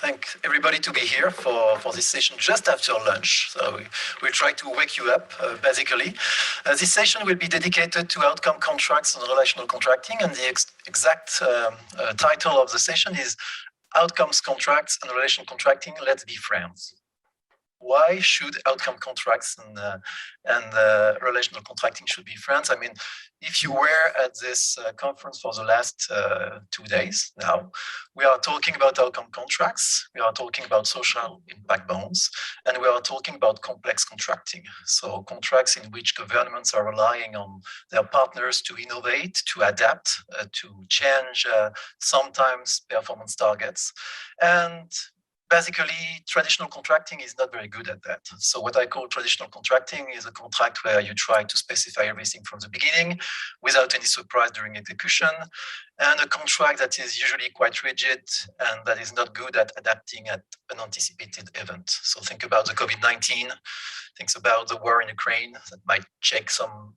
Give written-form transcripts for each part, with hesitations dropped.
thank everybody to be here for this session just after lunch. So we'll try to wake you up, basically. This session will be dedicated to outcome contracts and relational contracting, and the exact title of the session is Outcomes Contracts and Relational Contracting, Let's Be Friends. Why should outcome contracts and relational contracting should be friends? I mean, if you were at this conference for the last 2 days now, we are talking about outcome contracts, we are talking about social impact bonds, and we are talking about complex contracting. So contracts in which governments are relying on their partners to innovate, to adapt, to change sometimes performance targets. And basically, traditional contracting is not very good at that. So what I call traditional contracting is a contract where you try to specify everything from the beginning without any surprise during execution, and a contract that is usually quite rigid and that is not good at adapting at an anticipated event. So think about the COVID-19, think about the war in Ukraine that might check some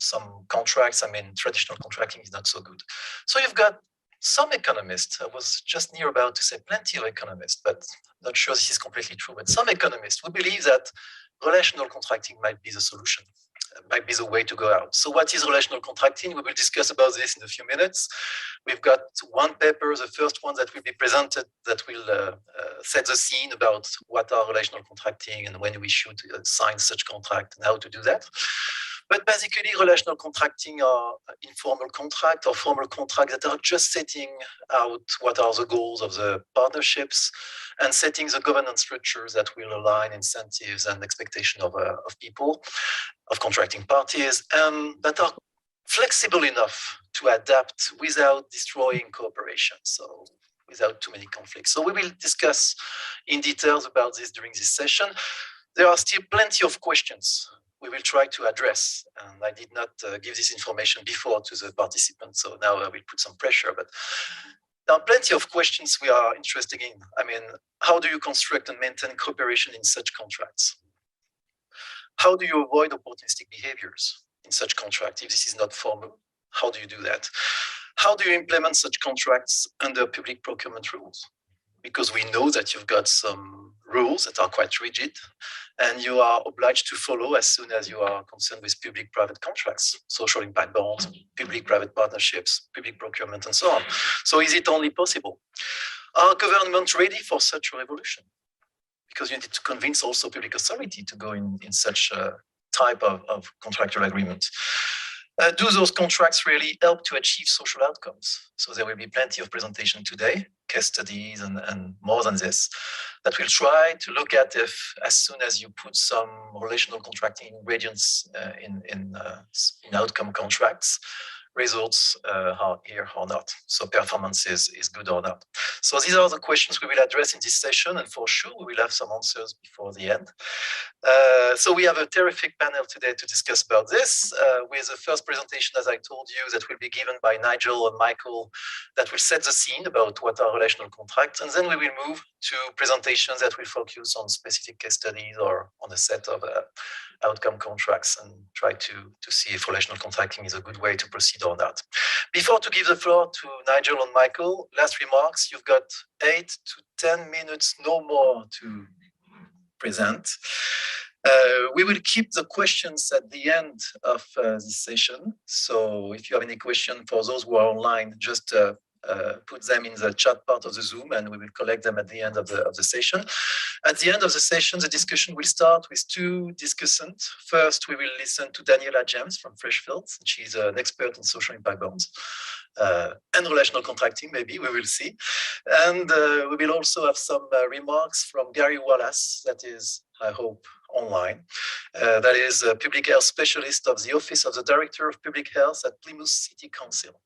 contracts. I mean, traditional contracting is not so good. So you've got some economists, I was just near about to say plenty of economists, but not sure this is completely true, but some economists who believe that relational contracting might be the solution, might be the way to go out. So what is relational contracting? We will discuss about this in a few minutes. We've got one paper, the first one that will be presented, that will set the scene about what are relational contracting and when we should sign such contract and how to do that. But basically, relational contracting are informal contracts or formal contracts that are just setting out what are the goals of the partnerships and setting the governance structures that will align incentives and expectation of people, of contracting parties, and that are flexible enough to adapt without destroying cooperation, so without too many conflicts. So we will discuss in details about this during this session. There are still plenty of questions we will try to address. And I did not give this information before to the participants, so now I will put some pressure. But there are plenty of questions we are interested in. I mean, how do you construct and maintain cooperation in such contracts? How do you avoid opportunistic behaviors in such contracts if this is not formal? How do you do that? How do you implement such contracts under public procurement rules? Because we know that you've got some rules that are quite rigid and you are obliged to follow as soon as you are concerned with public-private contracts, social impact bonds, public-private partnerships, public procurement, and so on. So is it only possible? Are governments ready for such a revolution? Because you need to convince also public authority to go in such a type of contractual agreement. Do those contracts really help to achieve social outcomes? So there will be plenty of presentation today, case studies and more than this, that will try to look at if, as soon as you put some relational contracting ingredients in outcome contracts, results are here or not. So performance is good or not. So these are the questions we will address in this session, and for sure we will have some answers before the end. So we have a terrific panel today to discuss about this, with the first presentation, as I told you, that will be given by Nigel and Michael, that will set the scene about what are relational contracts, and then we will move to presentations that will focus on specific case studies or on a set of outcome contracts and try to see if relational contracting is a good way to proceed or not. Before to give the floor to Nigel and Michael, last remarks, you've got 8 to 10 minutes, no more, to present. We will keep the questions at the end of this session. So if you have any question for those who are online, just put them in the chat part of the Zoom and we will collect them at the end of the session. At the end of the session, the discussion will start with 2 discussants. First, we will listen to Daniela James from Freshfields. She's an expert in social impact bonds and relational contracting, maybe, we will see. And we will also have some remarks from Gary Wallace, that is, I hope, online. That is a public health specialist of the Office of the Director of Public Health at Plymouth City Council.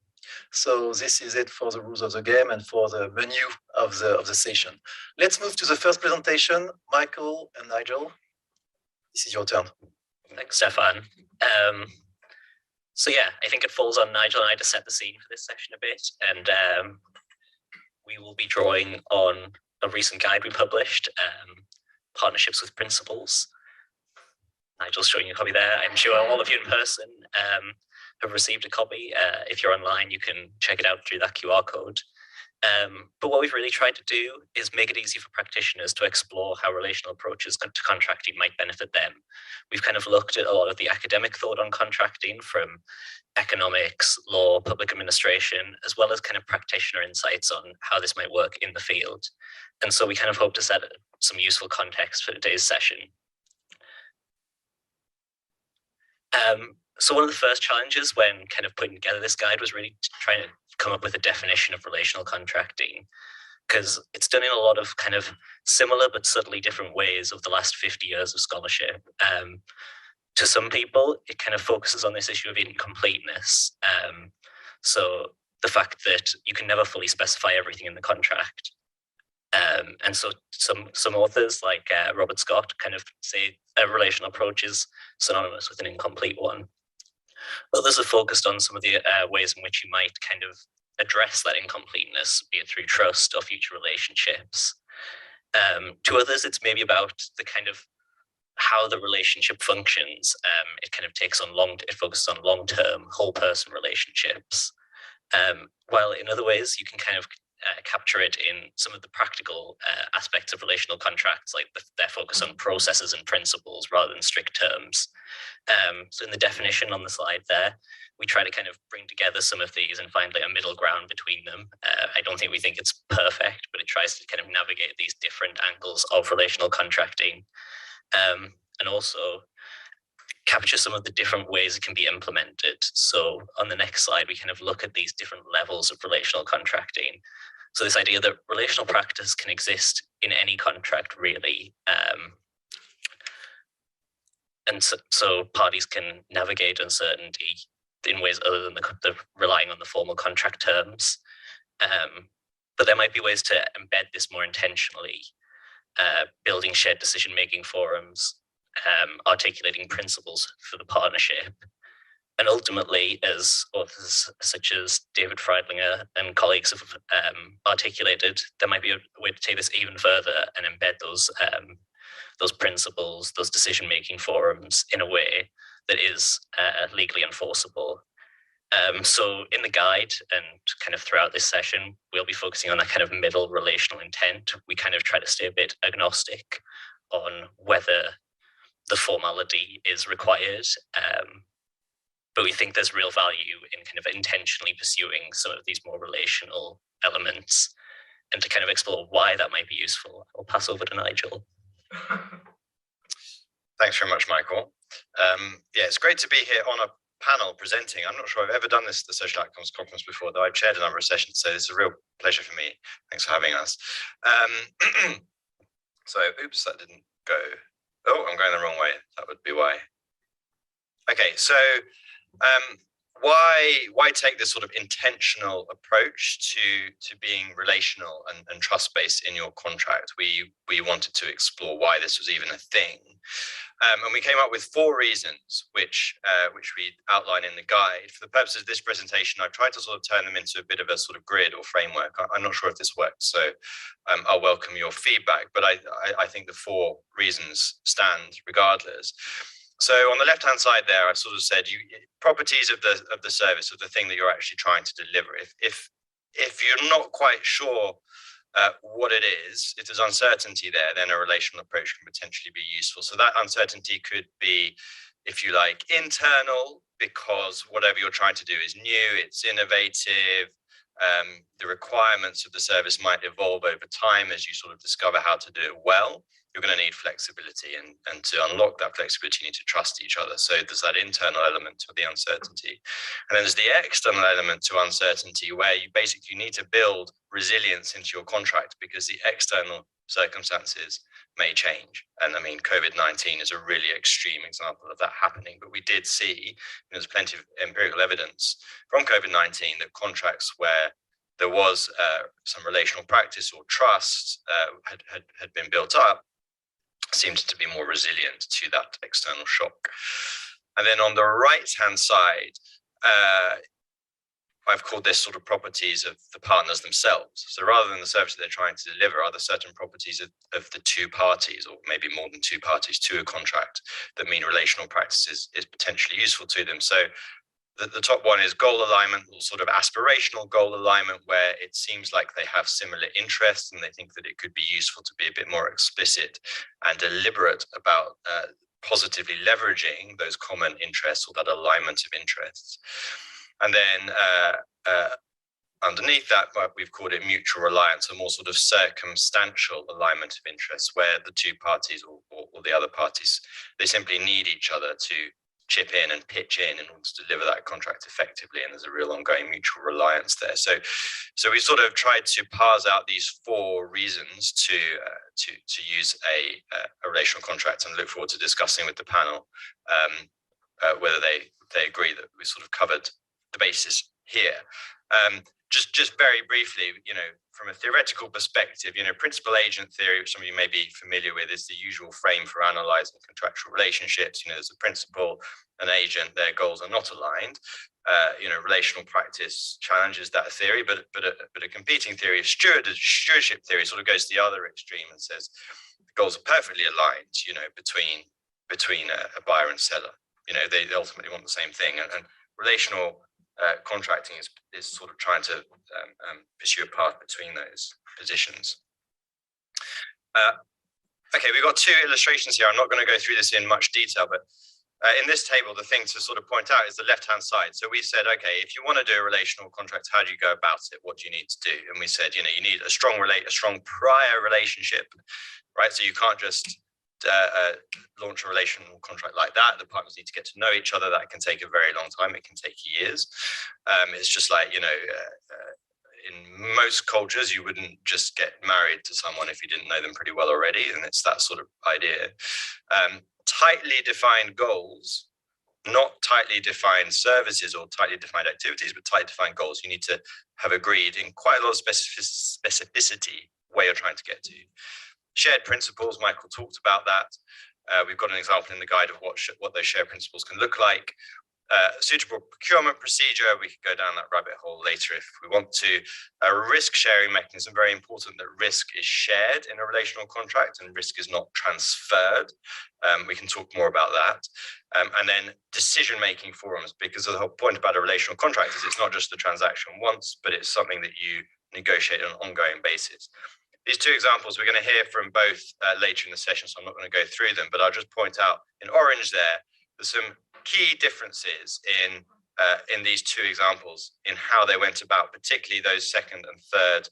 So this is it for the rules of the game and for the menu of the session. Let's move to the first presentation. Michael and Nigel, this is your turn. Thanks, Stefan. So yeah, I think it falls on Nigel and I to set the scene for this session a bit. And we will be drawing on a recent guide we published, Partnerships with Principles. Nigel's showing you a copy there. I'm sure all of you in person have received a copy. If you're online, you can check it out through that QR code. But what we've really tried to do is make it easy for practitioners to explore how relational approaches to contracting might benefit them. We've kind of looked at a lot of the academic thought on contracting from economics, law, public administration, as well as kind of practitioner insights on how this might work in the field. And so we kind of hope to set some useful context for today's session. So one of the first challenges when kind of putting together this guide was really trying to come up with a definition of relational contracting, because it's done in a lot of kind of similar but subtly different ways of the last 50 years of scholarship. To some people, it kind of focuses on this issue of incompleteness. So the fact that you can never fully specify everything in the contract. And so some authors like Robert Scott kind of say a relational approach is synonymous with an incomplete one. Others have focused on some of the ways in which you might kind of address that incompleteness, be it through trust or future relationships. To others, it's maybe about the kind of how the relationship functions. It kind of it focuses on long-term whole person relationships. While in other ways, you can kind of capture it in some of the practical aspects of relational contracts, like their focus on processes and principles rather than strict terms. So in the definition on the slide there, we try to kind of bring together some of these and find like a middle ground between them. I don't think we think it's perfect, but it tries to kind of navigate these different angles of relational contracting, and also capture some of the different ways it can be implemented. So on the next slide, we kind of look at these different levels of relational contracting. So this idea that relational practice can exist in any contract, really. And so parties can navigate uncertainty in ways other than the relying on the formal contract terms. But there might be ways to embed this more intentionally, building shared decision-making forums, articulating principles for the partnership. And ultimately, as authors such as David Freidlinger and colleagues have articulated, there might be a way to take this even further and embed those principles, those decision-making forums in a way that is legally enforceable. So in the guide and kind of throughout this session, we'll be focusing on that kind of middle relational intent. We kind of try to stay a bit agnostic on whether the formality is required, but we think there's real value in kind of intentionally pursuing some of these more relational elements and to kind of explore why that might be useful. I'll pass over to Nigel. Thanks very much, Michael. Yeah, it's great to be here on a panel presenting. I'm not sure I've ever done this at the Social Outcomes Conference before, though I've chaired a number of sessions, so it's a real pleasure for me. Thanks for having us. So, oops, that didn't go. Oh, I'm going the wrong way. That would be why. Okay, so why take this sort of intentional approach to being relational and trust-based in your contract? We wanted to explore why this was even a thing. And we came up with 4 reasons, which we outline in the guide. For the purposes of this presentation, I've tried to sort of turn them into a bit of a sort of grid or framework. I'm not sure if this works, so I'll welcome your feedback. But I think the 4 reasons stand regardless. So on the left-hand side there, I've sort of said properties of the service, of the thing that you're actually trying to deliver. If you're not quite sure what it is, if there's uncertainty there, then a relational approach can potentially be useful. So that uncertainty could be, if you like, internal, because whatever you're trying to do is new, it's innovative. The requirements of the service might evolve over time as you sort of discover how to do it well. You're going to need flexibility, and to unlock that flexibility, you need to trust each other. So there's that internal element to the uncertainty. And then there's the external element to uncertainty, where you basically need to build resilience into your contract because the external circumstances may change. And I mean, COVID-19 is a really extreme example of that happening. But we did see, there's plenty of empirical evidence from COVID-19 that contracts where there was some relational practice or trust had been built up, seemed to be more resilient to that external shock. And then on the right-hand side, I've called this sort of properties of the partners themselves. So rather than the service that they're trying to deliver, are there certain properties of the 2 parties, or maybe more than 2 parties to a contract, that mean relational practice is potentially useful to them? So the top one is goal alignment, or sort of aspirational goal alignment, where it seems like they have similar interests and they think that it could be useful to be a bit more explicit and deliberate about positively leveraging those common interests or that alignment of interests. And then underneath that, we've called it mutual reliance, a more sort of circumstantial alignment of interests, where the two parties or the other parties, they simply need each other to chip in and pitch in order to deliver that contract effectively, and there's a real ongoing mutual reliance there. So we sort of tried to parse out these 4 reasons to use a relational contract, and look forward to discussing with the panel whether they agree that we sort of covered the basis here. Just very briefly, from a theoretical perspective, principal agent theory, which some of you may be familiar with, is the usual frame for analyzing contractual relationships. There's a principal, an agent, their goals are not aligned. Relational practice challenges that theory, but a competing theory of stewardship theory sort of goes to the other extreme and says the goals are perfectly aligned, between a buyer and seller. They ultimately want the same thing, and relational contracting is sort of trying to pursue a path between those positions. Okay, we've got 2 illustrations here. I'm not going to go through this in much detail, but in this table, the thing to sort of point out is the left-hand side. So we said, okay, if you want to do a relational contract, how do you go about it? What do you need to do? And we said, you need a strong prior relationship, right? So you can't just launch a relational contract like that. The partners need to get to know each other. That can take a very long time. It can take years. It's just like, in most cultures, you wouldn't just get married to someone if you didn't know them pretty well already. And it's that sort of idea. Tightly defined goals, not tightly defined services or tightly defined activities, but tightly defined goals. You need to have agreed in quite a lot of specificity where you're trying to get to. Shared principles, Michael talked about that. We've got an example in the guide of what those shared principles can look like. Suitable procurement procedure, we could go down that rabbit hole later if we want to. A risk sharing mechanism, very important that risk is shared in a relational contract and risk is not transferred. We can talk more about that. And then decision-making forums, because the whole point about a relational contract is it's not just the transaction once, but it's something that you negotiate on an ongoing basis. These 2 examples we're going to hear from both later in the session, so I'm not going to go through them, but I'll just point out in orange there's some key differences in these 2 examples in how they went about, particularly those second and third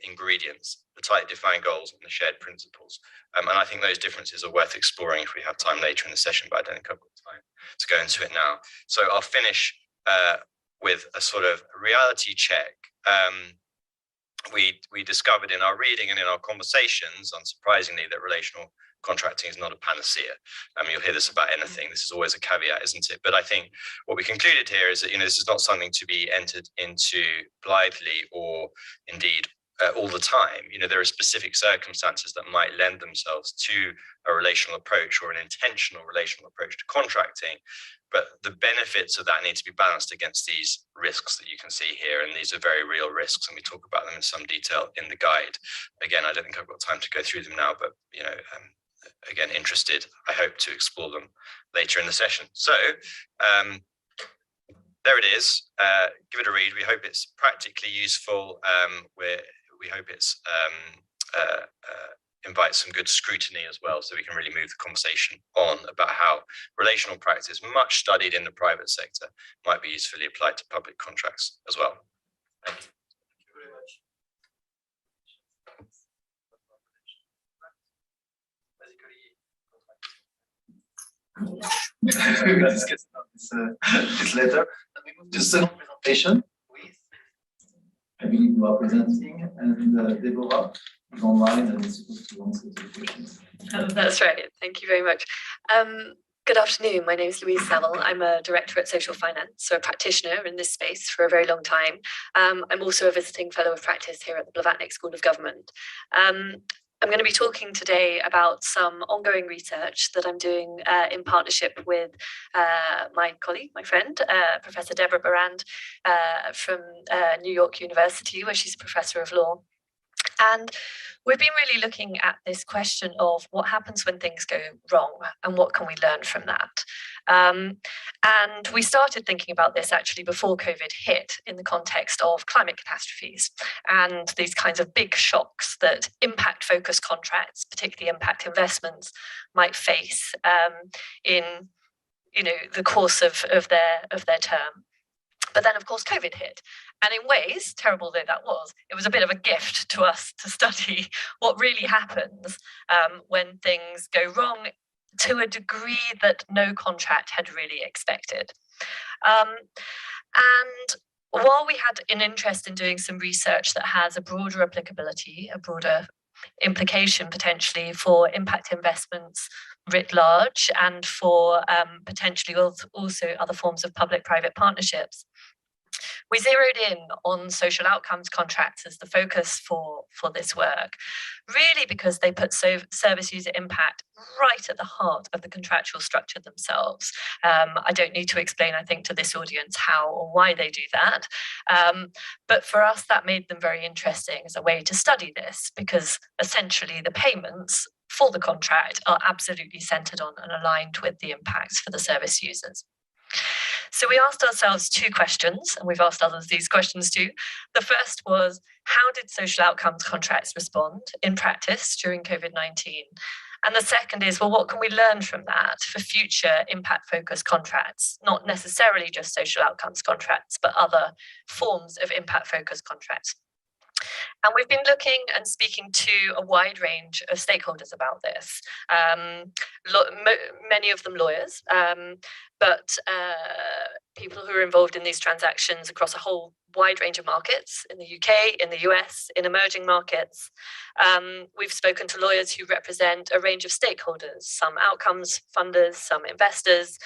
ingredients, the tightly defined goals and the shared principles. And I think those differences are worth exploring if we have time later in the session, but I don't think I've got time to go into it now. So I'll finish with a sort of reality check. We discovered in our reading and in our conversations, unsurprisingly, that relational contracting is not a panacea. You'll hear this about anything. This is always a caveat, isn't it? But I think what we concluded here is that this is not something to be entered into blithely or indeed all the time. There are specific circumstances that might lend themselves to a relational approach or an intentional relational approach to contracting. But the benefits of that need to be balanced against these risks that you can see here. And these are very real risks, and we talk about them in some detail in the guide. Again, I don't think I've got time to go through them now, but again, interested, I hope to explore them later in the session. So there it is. Give it a read. We hope it's practically useful. We hope it's invites some good scrutiny as well, so we can really move the conversation on about how relational practice, much studied in the private sector, might be usefully applied to public contracts as well. Thank you. We will discuss this later. And we move to the second presentation with, I believe you are presenting, and Deborah is online and is supposed to answer the questions. That's right. Thank you very much. Good afternoon. My name is Louise Neville. I'm a director at Social Finance, so a practitioner in this space for a very long time. I'm also a visiting fellow of practice here at the Blavatnik School of Government. I'm going to be talking today about some ongoing research that I'm doing in partnership with my colleague, my friend, Professor Deborah Barand from New York University, where she's a professor of law. And we've been really looking at this question of what happens when things go wrong and what can we learn from that. And we started thinking about this actually before COVID hit in the context of climate catastrophes and these kinds of big shocks that impact-focused contracts, particularly impact investments, might face in the course of their term. But then, of course, COVID hit. And in ways, terrible though that was, it was a bit of a gift to us to study what really happens when things go wrong to a degree that no contract had really expected. And while we had an interest in doing some research that has a broader applicability, a broader implication potentially for impact investments writ large and for potentially also other forms of public-private partnerships, we zeroed in on social outcomes contracts as the focus for this work, really because they put service user impact right at the heart of the contractual structure themselves. I don't need to explain, I think, to this audience how or why they do that. But for us, that made them very interesting as a way to study this, because essentially the payments for the contract are absolutely centered on and aligned with the impacts for the service users. So we asked ourselves two questions, and we've asked others these questions too. The first was, how did social outcomes contracts respond in practice during COVID-19? And the second is, well, what can we learn from that for future impact-focused contracts? Not necessarily just social outcomes contracts, but other forms of impact-focused contracts. And we've been looking and speaking to a wide range of stakeholders about this, many of them lawyers, but people who are involved in these transactions across a whole wide range of markets in the UK, in the US, in emerging markets. We've spoken to lawyers who represent a range of stakeholders, some outcomes funders, some investors.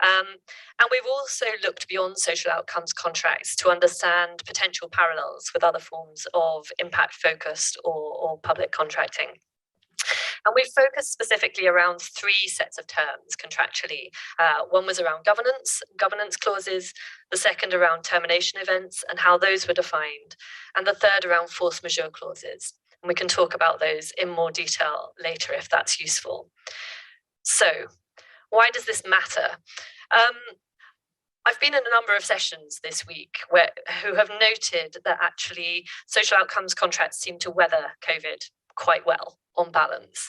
And we've also looked beyond social outcomes contracts to understand potential parallels with other forms of impact-focused or public contracting. And we focused specifically around three sets of terms contractually. One was around governance clauses, the second around termination events and how those were defined, and the third around force majeure clauses. And we can talk about those in more detail later if that's useful. So, why does this matter? I've been in a number of sessions this week who have noted that actually social outcomes contracts seem to weather COVID quite well on balance.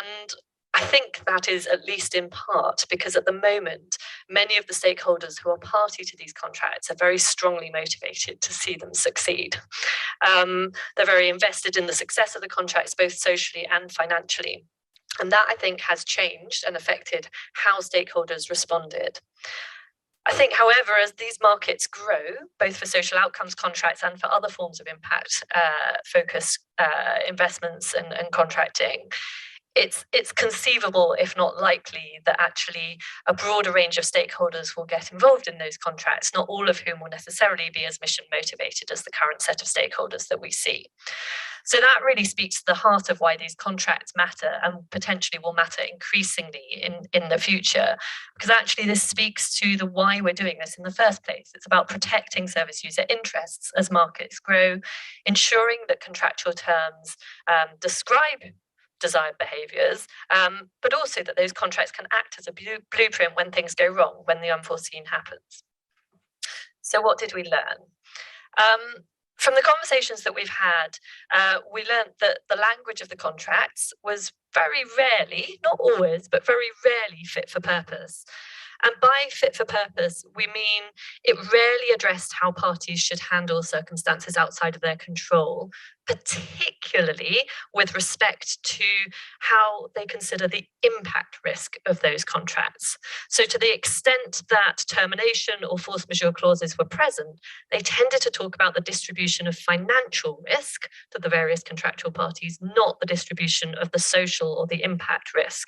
And I think that is at least in part because at the moment, many of the stakeholders who are party to these contracts are very strongly motivated to see them succeed. They're very invested in the success of the contracts, both socially and financially. And that, I think, has changed and affected how stakeholders responded. I think, however, as these markets grow, both for social outcomes contracts and for other forms of impact focused investments and contracting, it's conceivable, if not likely, that actually a broader range of stakeholders will get involved in those contracts, not all of whom will necessarily be as mission motivated as the current set of stakeholders that we see. So that really speaks to the heart of why these contracts matter and potentially will matter increasingly in the future, because actually this speaks to the why we're doing this in the first place. It's about protecting service user interests as markets grow, ensuring that contractual terms describe desired behaviours, but also that those contracts can act as a blueprint when things go wrong, when the unforeseen happens. So what did we learn? From the conversations that we've had, we learned that the language of the contracts was very rarely, not always, but very rarely fit for purpose. And by fit for purpose, we mean it rarely addressed how parties should handle circumstances outside of their control, particularly with respect to how they consider the impact risk of those contracts. So to the extent that termination or force majeure clauses were present, they tended to talk about the distribution of financial risk to the various contractual parties, not the distribution of the social or the impact risk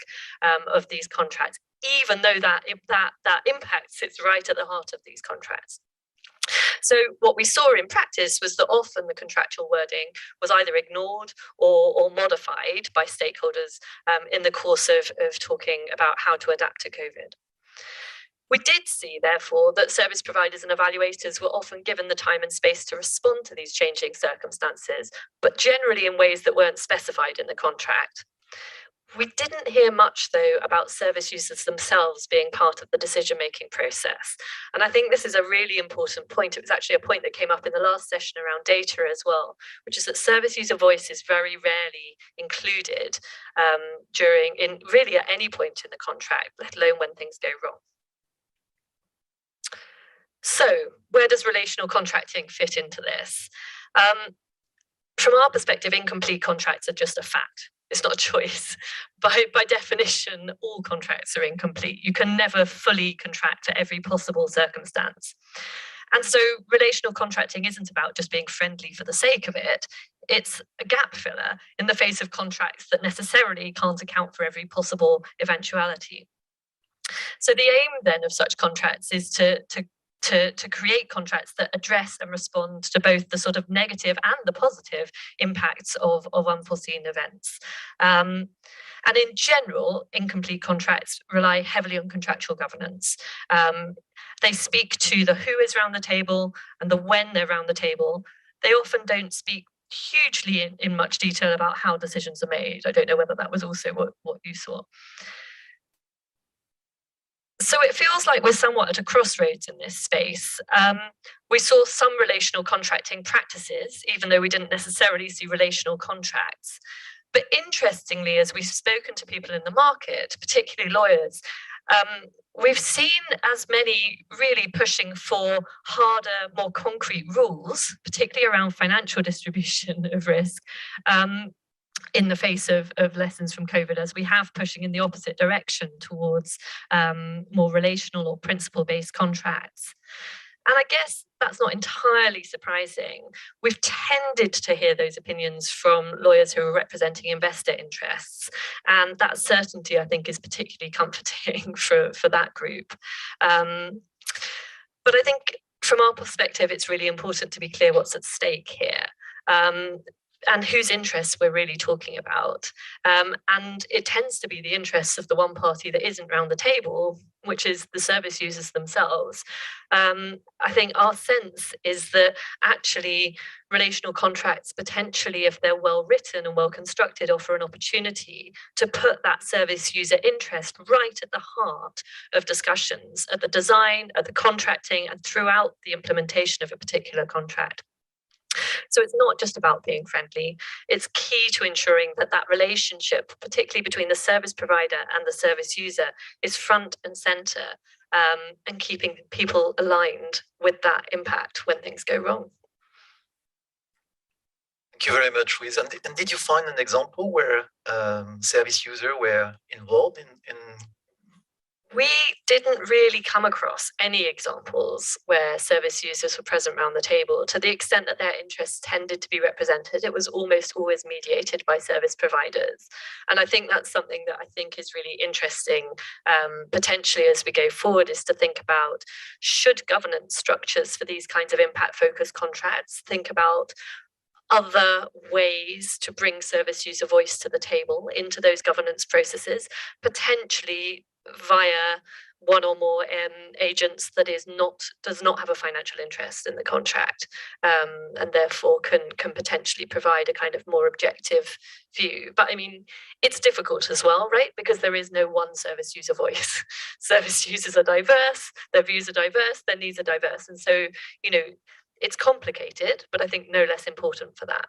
of these contracts, even though that impact sits right at the heart of these contracts. So what we saw in practice was that often the contractual wording was either ignored or modified by stakeholders in the course of talking about how to adapt to COVID. We did see, therefore, that service providers and evaluators were often given the time and space to respond to these changing circumstances, but generally in ways that weren't specified in the contract. We didn't hear much, though, about service users themselves being part of the decision-making process. And I think this is a really important point. It was actually a point that came up in the last session around data as well, which is that service user voice is very rarely included really at any point in the contract, let alone when things go wrong. So where does relational contracting fit into this? From our perspective, incomplete contracts are just a fact. It's not a choice. By definition, all contracts are incomplete. You can never fully contract for every possible circumstance. And so relational contracting isn't about just being friendly for the sake of it. It's a gap filler in the face of contracts that necessarily can't account for every possible eventuality. So the aim then of such contracts is to create contracts that address and respond to both the sort of negative and the positive impacts of unforeseen events. And in general, incomplete contracts rely heavily on contractual governance. They speak to the who is around the table and the when they're around the table. They often don't speak hugely in much detail about how decisions are made. I don't know whether that was also what you saw. So it feels like we're somewhat at a crossroads in this space. We saw some relational contracting practices, even though we didn't necessarily see relational contracts. But interestingly, as we've spoken to people in the market, particularly lawyers, we've seen as many really pushing for harder, more concrete rules, particularly around financial distribution of risk, in the face of lessons from COVID, as we have pushing in the opposite direction towards more relational or principle-based contracts. And I guess that's not entirely surprising. We've tended to hear those opinions from lawyers who are representing investor interests. And that certainty, I think, is particularly comforting for that group. But I think from our perspective, it's really important to be clear what's at stake here. And whose interests we're really talking about. And it tends to be the interests of the one party that isn't around the table, which is the service users themselves. I think our sense is that actually relational contracts potentially, if they're well written and well constructed, offer an opportunity to put that service user interest right at the heart of discussions, at the design, at the contracting, and throughout the implementation of a particular contract. So it's not just about being friendly. It's key to ensuring that that relationship, particularly between the service provider and the service user, is front and center, and keeping people aligned with that impact when things go wrong. Thank you very much, Louise. And did you find an example where service users were involved in? We didn't really come across any examples where service users were present around the table. To the extent that their interests tended to be represented, it was almost always mediated by service providers. And I think that's something that I think is really interesting, potentially as we go forward, is to think about, should governance structures for these kinds of impact-focused contracts think about other ways to bring service user voice to the table into those governance processes, potentially via one or more agents that does not have a financial interest in the contract, and therefore can potentially provide a kind of more objective view. But I mean, it's difficult as well, right? Because there is no one service user voice. Service users are diverse, their views are diverse, their needs are diverse. And so, it's complicated, but I think no less important for that.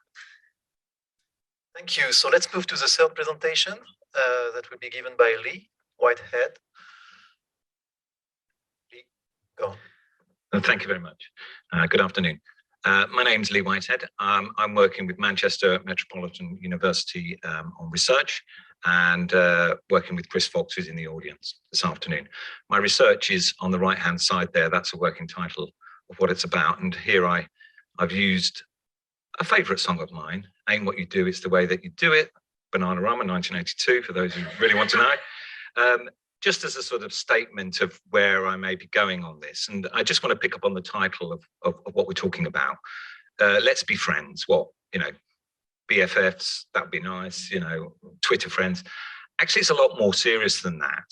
Thank you. So let's move to the third presentation that will be given by Lee Whitehead. Lee, go on. Thank you very much. Good afternoon. My name's Lee Whitehead. I'm working with Manchester Metropolitan University on research and working with Chris Fox, who's in the audience this afternoon. My research is on the right-hand side there. That's a working title of what it's about. And here I've used a favourite song of mine, Ain't What You Do, It's the Way That You Do It, Bananarama, 1982, for those who really want to know. Just as a sort of statement of where I may be going on this. And I just want to pick up on the title of what we're talking about. Let's be friends. Well, BFFs, that'd be nice, Twitter friends. Actually, it's a lot more serious than that.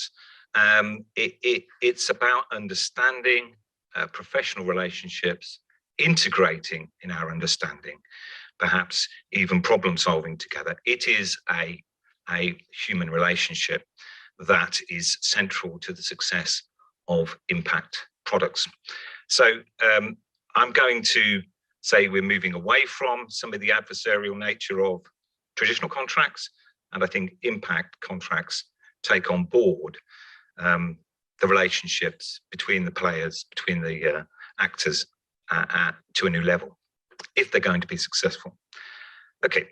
It's about understanding professional relationships, integrating in our understanding, perhaps even problem solving together. It is a human relationship that is central to the success of impact products. So I'm going to say we're moving away from some of the adversarial nature of traditional contracts, and I think impact contracts take on board the relationships between the players, between the actors to a new level, if they're going to be successful. Okay,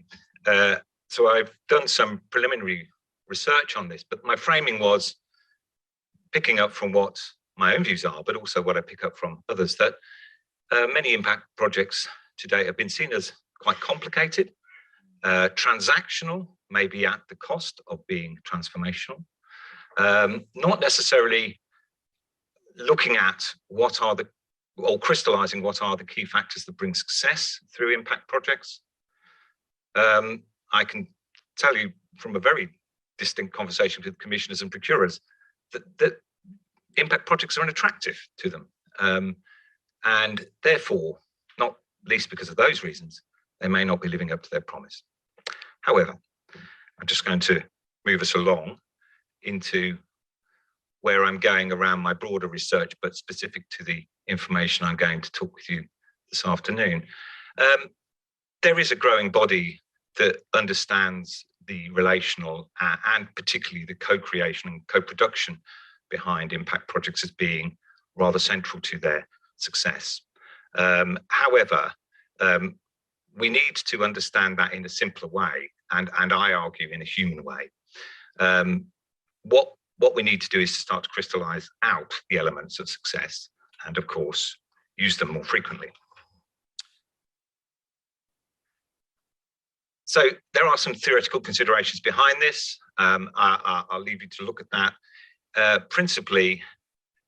so I've done some preliminary research on this, but my framing was picking up from what my own views are, but also what I pick up from others, that many impact projects today have been seen as quite complicated, transactional, maybe at the cost of being transformational, not necessarily looking at what are the, or crystallizing what are the key factors that bring success through impact projects. I can tell you from a very distinct conversation with commissioners and procurers that impact projects are unattractive to them. And therefore, not least because of those reasons, they may not be living up to their promise. However, I'm just going to move us along into where I'm going around my broader research, but specific to the information I'm going to talk with you this afternoon. There is a growing body that understands the relational and particularly the co-creation and co-production behind impact projects as being rather central to their success. However, we need to understand that in a simpler way, and I argue in a human way. What we need to do is to start to crystallize out the elements of success and, of course, use them more frequently. So there are some theoretical considerations behind this. I'll leave you to look at that. Principally,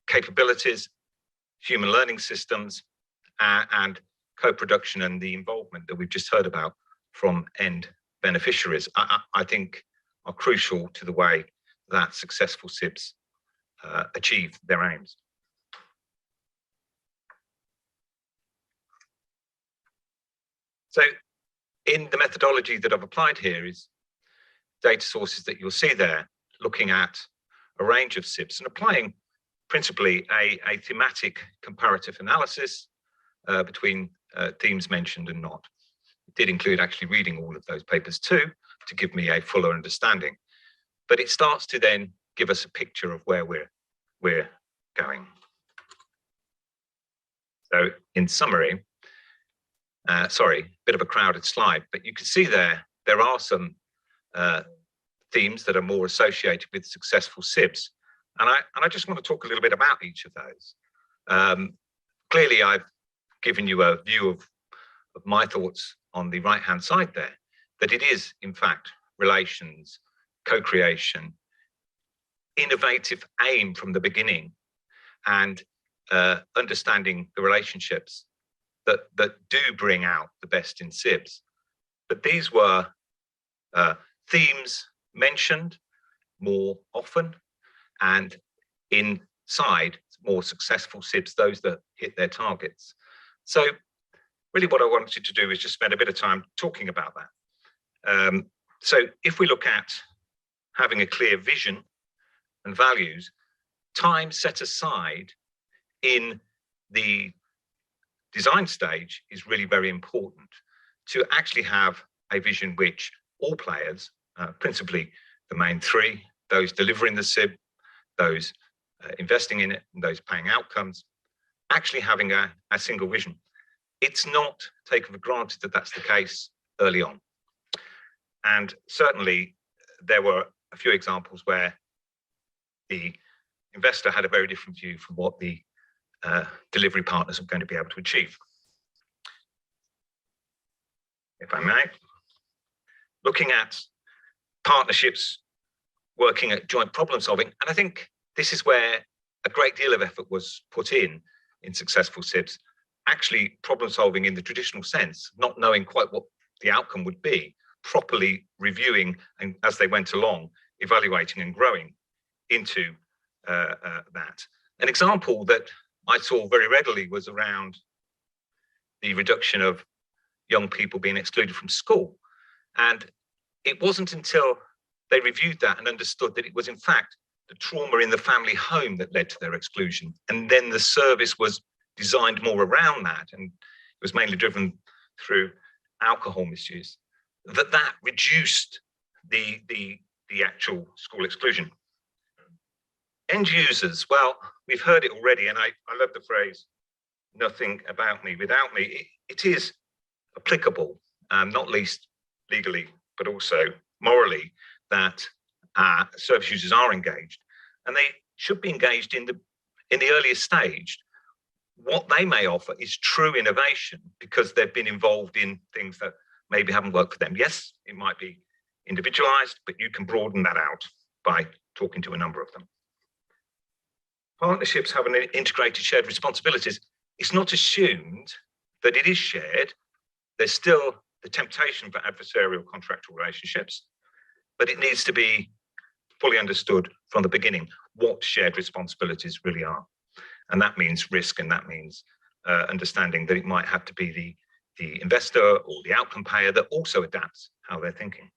capabilities, human learning systems, and co-production and the involvement that we've just heard about from end beneficiaries, I think are crucial to the way that successful SIBs achieve their aims. So in the methodology that I've applied here is data sources that you'll see there, looking at a range of SIBs and applying principally a thematic comparative analysis between themes mentioned and not. It did include actually reading all of those papers too, to give me a fuller understanding. But it starts to then give us a picture of where we're going. So in summary, sorry, bit of a crowded slide, but you can see there are some themes that are more associated with successful SIBs. And I just want to talk a little bit about each of those. Clearly, I've given you a view of my thoughts on the right-hand side there, that it is, in fact, relations, co-creation, innovative aim from the beginning, and understanding the relationships that do bring out the best in SIBs. But these were themes mentioned more often, and inside more successful SIBs, those that hit their targets. So really what I wanted to do is just spend a bit of time talking about that. So if we look at having a clear vision and values, time set aside in the design stage is really very important to actually have a vision which all players, principally the main three, those delivering the SIB, those investing in it, and those paying outcomes, actually having a single vision. It's not taken for granted that that's the case early on. And certainly there were a few examples where the investor had a very different view from what the delivery partners are going to be able to achieve. If I may, looking at partnerships, working at joint problem solving, and I think this is where a great deal of effort was put in successful SIBs, actually problem solving in the traditional sense, not knowing quite what the outcome would be, properly reviewing and as they went along, evaluating and growing into that. An example that I saw very readily was around the reduction of young people being excluded from school. And it wasn't until they reviewed that and understood that it was in fact the trauma in the family home that led to their exclusion. And then the service was designed more around that, and it was mainly driven through alcohol misuse, that reduced the actual school exclusion. End users, well, we've heard it already, and I love the phrase, nothing about me without me. It is applicable, not least legally, but also morally, that service users are engaged, and they should be engaged in the earliest stage. What they may offer is true innovation because they've been involved in things that maybe haven't worked for them. Yes, it might be individualized, but you can broaden that out by talking to a number of them. Partnerships have an integrated shared responsibilities. It's not assumed that it is shared. There's still the temptation for adversarial contractual relationships, but it needs to be fully understood from the beginning what shared responsibilities really are. And that means risk, and that means understanding that it might have to be the investor or the outcome payer that also adapts how they're thinking.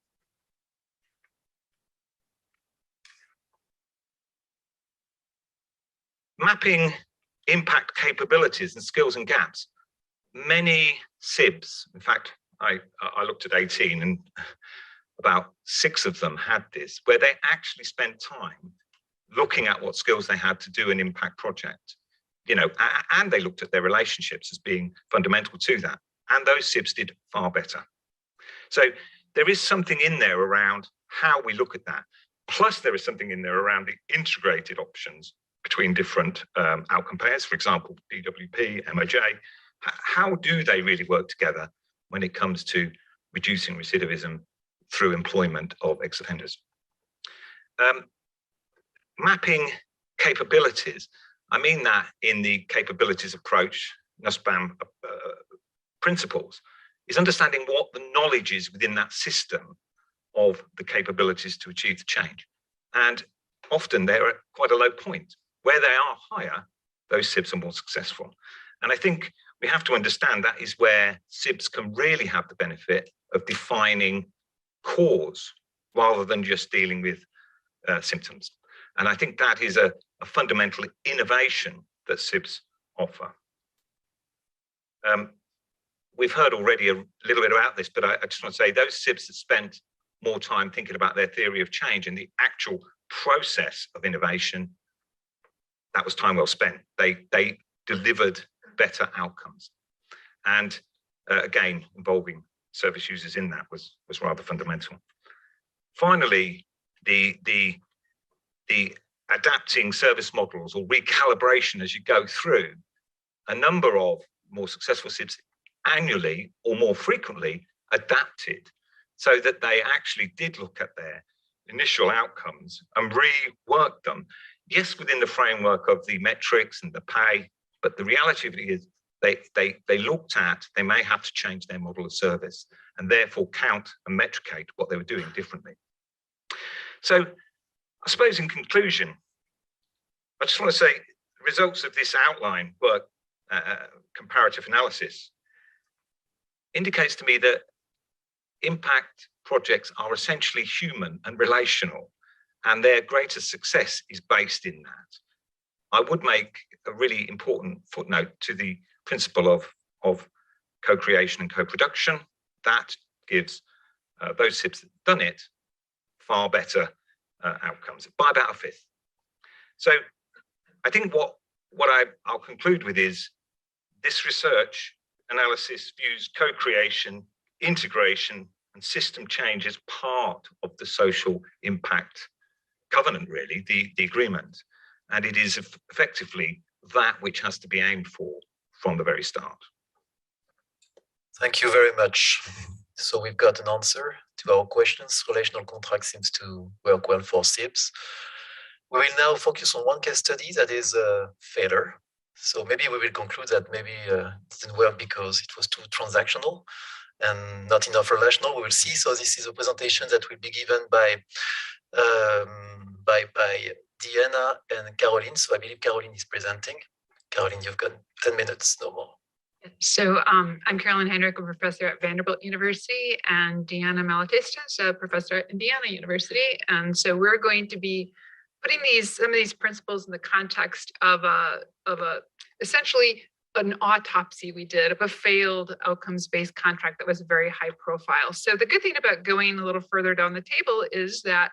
Mapping impact capabilities and skills and gaps. Many SIBs, in fact, I looked at 18 and about 6 of them had this, where they actually spent time looking at what skills they had to do an impact project, and they looked at their relationships as being fundamental to that. And those SIBs did far better. So there is something in there around how we look at that. Plus there is something in there around the integrated options between different outcome payers, for example, DWP, MOJ. How do they really work together when it comes to reducing recidivism through employment of ex-offenders? Mapping capabilities, I mean that in the capabilities approach, NUSBAM principles, is understanding what the knowledge is within that system of the capabilities to achieve the change. And often they're at quite a low point. Where they are higher, those SIBs are more successful. And I think we have to understand that is where SIBs can really have the benefit of defining cause rather than just dealing with symptoms. And I think that is a fundamental innovation that SIBs offer. We've heard already a little bit about this, but I just want to say those SIBs that spent more time thinking about their theory of change and the actual process of innovation, that was time well spent. They delivered better outcomes. And again, involving service users in that was rather fundamental. Finally, the adapting service models or recalibration as you go through, a number of more successful SIBs annually or more frequently adapted so that they actually did look at their initial outcomes and reworked them. Yes, within the framework of the metrics and the pay, but the reality of it is they looked at, they may have to change their model of service and therefore count and metricate what they were doing differently. So I suppose in conclusion, I just want to say the results of this outline work, comparative analysis, indicates to me that impact projects are essentially human and relational, and their greatest success is based in that. I would make a really important footnote to the principle of co-creation and co-production. That gives those SIBs that have done it far better outcomes by about a fifth. So I think what I'll conclude with is this research analysis views co-creation, integration, and system change as part of the social impact covenant, really, the agreement. And it is effectively that which has to be aimed for from the very start. Thank you very much. So we've got an answer to our questions. Relational contract seems to work well for SIBs. We will now focus on one case study that is a failure. So maybe we will conclude that maybe it didn't work because it was too transactional and not enough relational. We will see. So this is a presentation that will be given by Diana and Caroline. So I believe Caroline is presenting. Caroline, you've got 10 minutes, no more. So I'm Caroline Heinrich, a professor at Vanderbilt University, and Deanna Malatistas, a professor at Indiana University. And so we're going to be putting some of these principles in the context of essentially an autopsy we did of a failed outcomes-based contract that was very high profile. So the good thing about going a little further down the table is that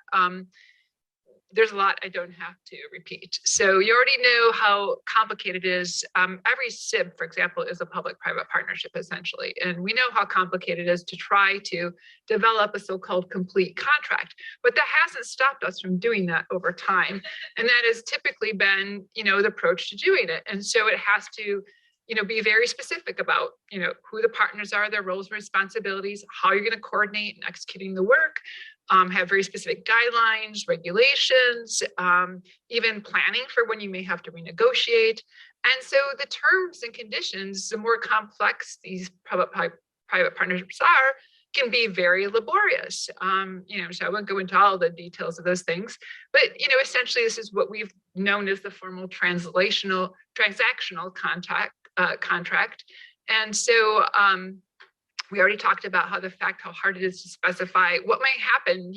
there's a lot I don't have to repeat. So you already know how complicated it is. Every SIB, for example, is a public-private partnership, essentially. And we know how complicated it is to try to develop a so-called complete contract. But that hasn't stopped us from doing that over time. And that has typically been, the approach to doing it. And so it has to, be very specific about, who the partners are, their roles and responsibilities, how you're going to coordinate and executing the work, have very specific guidelines, regulations, even planning for when you may have to renegotiate. And so the terms and conditions, the more complex these public-private partnerships are, can be very laborious. So I won't go into all the details of those things, but essentially this is what we've known as the formal transactional contract. And so we already talked about how hard it is to specify what might happen.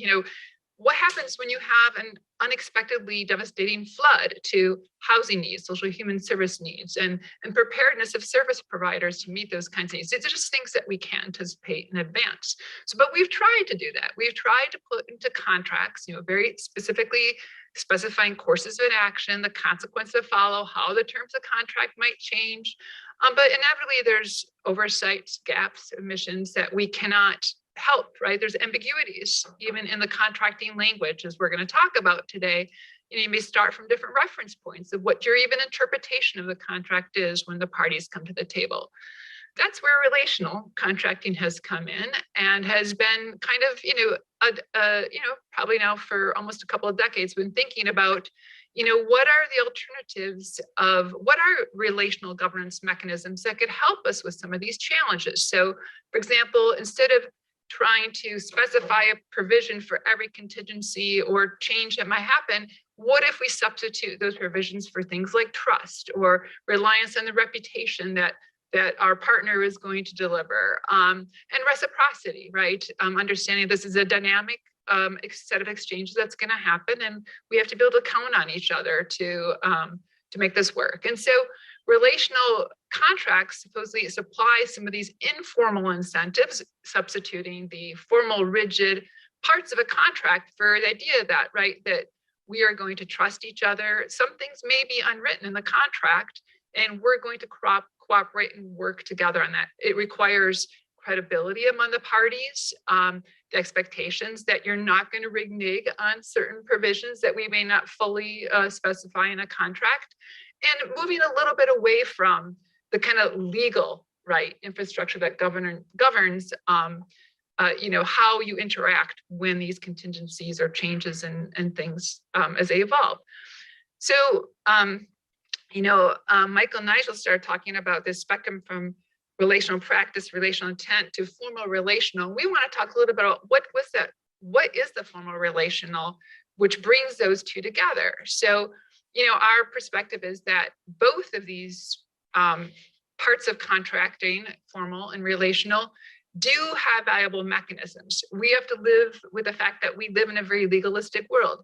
What happens when you have an unexpectedly devastating flood to housing needs, social human service needs, and preparedness of service providers to meet those kinds of needs. These are just things that we can anticipate in advance. But we've tried to do that. We've tried to put into contracts, very specifically specifying courses of action, the consequences that follow, how the terms of contract might change. But inevitably there's oversights, gaps, omissions that we cannot help, right? There's ambiguities even in the contracting language, as we're going to talk about today. You may start from different reference points of what your even interpretation of the contract is when the parties come to the table. That's where relational contracting has come in and has been kind of, probably now for almost a couple of decades, been thinking about, what are the alternatives of what are relational governance mechanisms that could help us with some of these challenges. So, for example, instead of trying to specify a provision for every contingency or change that might happen, what if we substitute those provisions for things like trust or reliance on the reputation that our partner is going to deliver, and reciprocity, right? Understanding this is a dynamic set of exchanges that's going to happen, and we have to be able to count on each other to make this work. And so relational contracts supposedly supply some of these informal incentives, substituting the formal, rigid parts of a contract for the idea that, right, that we are going to trust each other. Some things may be unwritten in the contract, and we're going to cooperate and work together on that. It requires credibility among the parties, the expectations that you're not going to renege on certain provisions that we may not fully specify in a contract, and moving a little bit away from the kind of legal, right, infrastructure that governs how you interact when these contingencies or changes and things as they evolve. So, Michael and Nigel started talking about this spectrum from relational practice, relational intent to formal relational. We want to talk a little bit about what is the formal relational, which brings those two together. So, our perspective is that both of these parts of contracting, formal and relational, do have valuable mechanisms. We have to live with the fact that we live in a very legalistic world.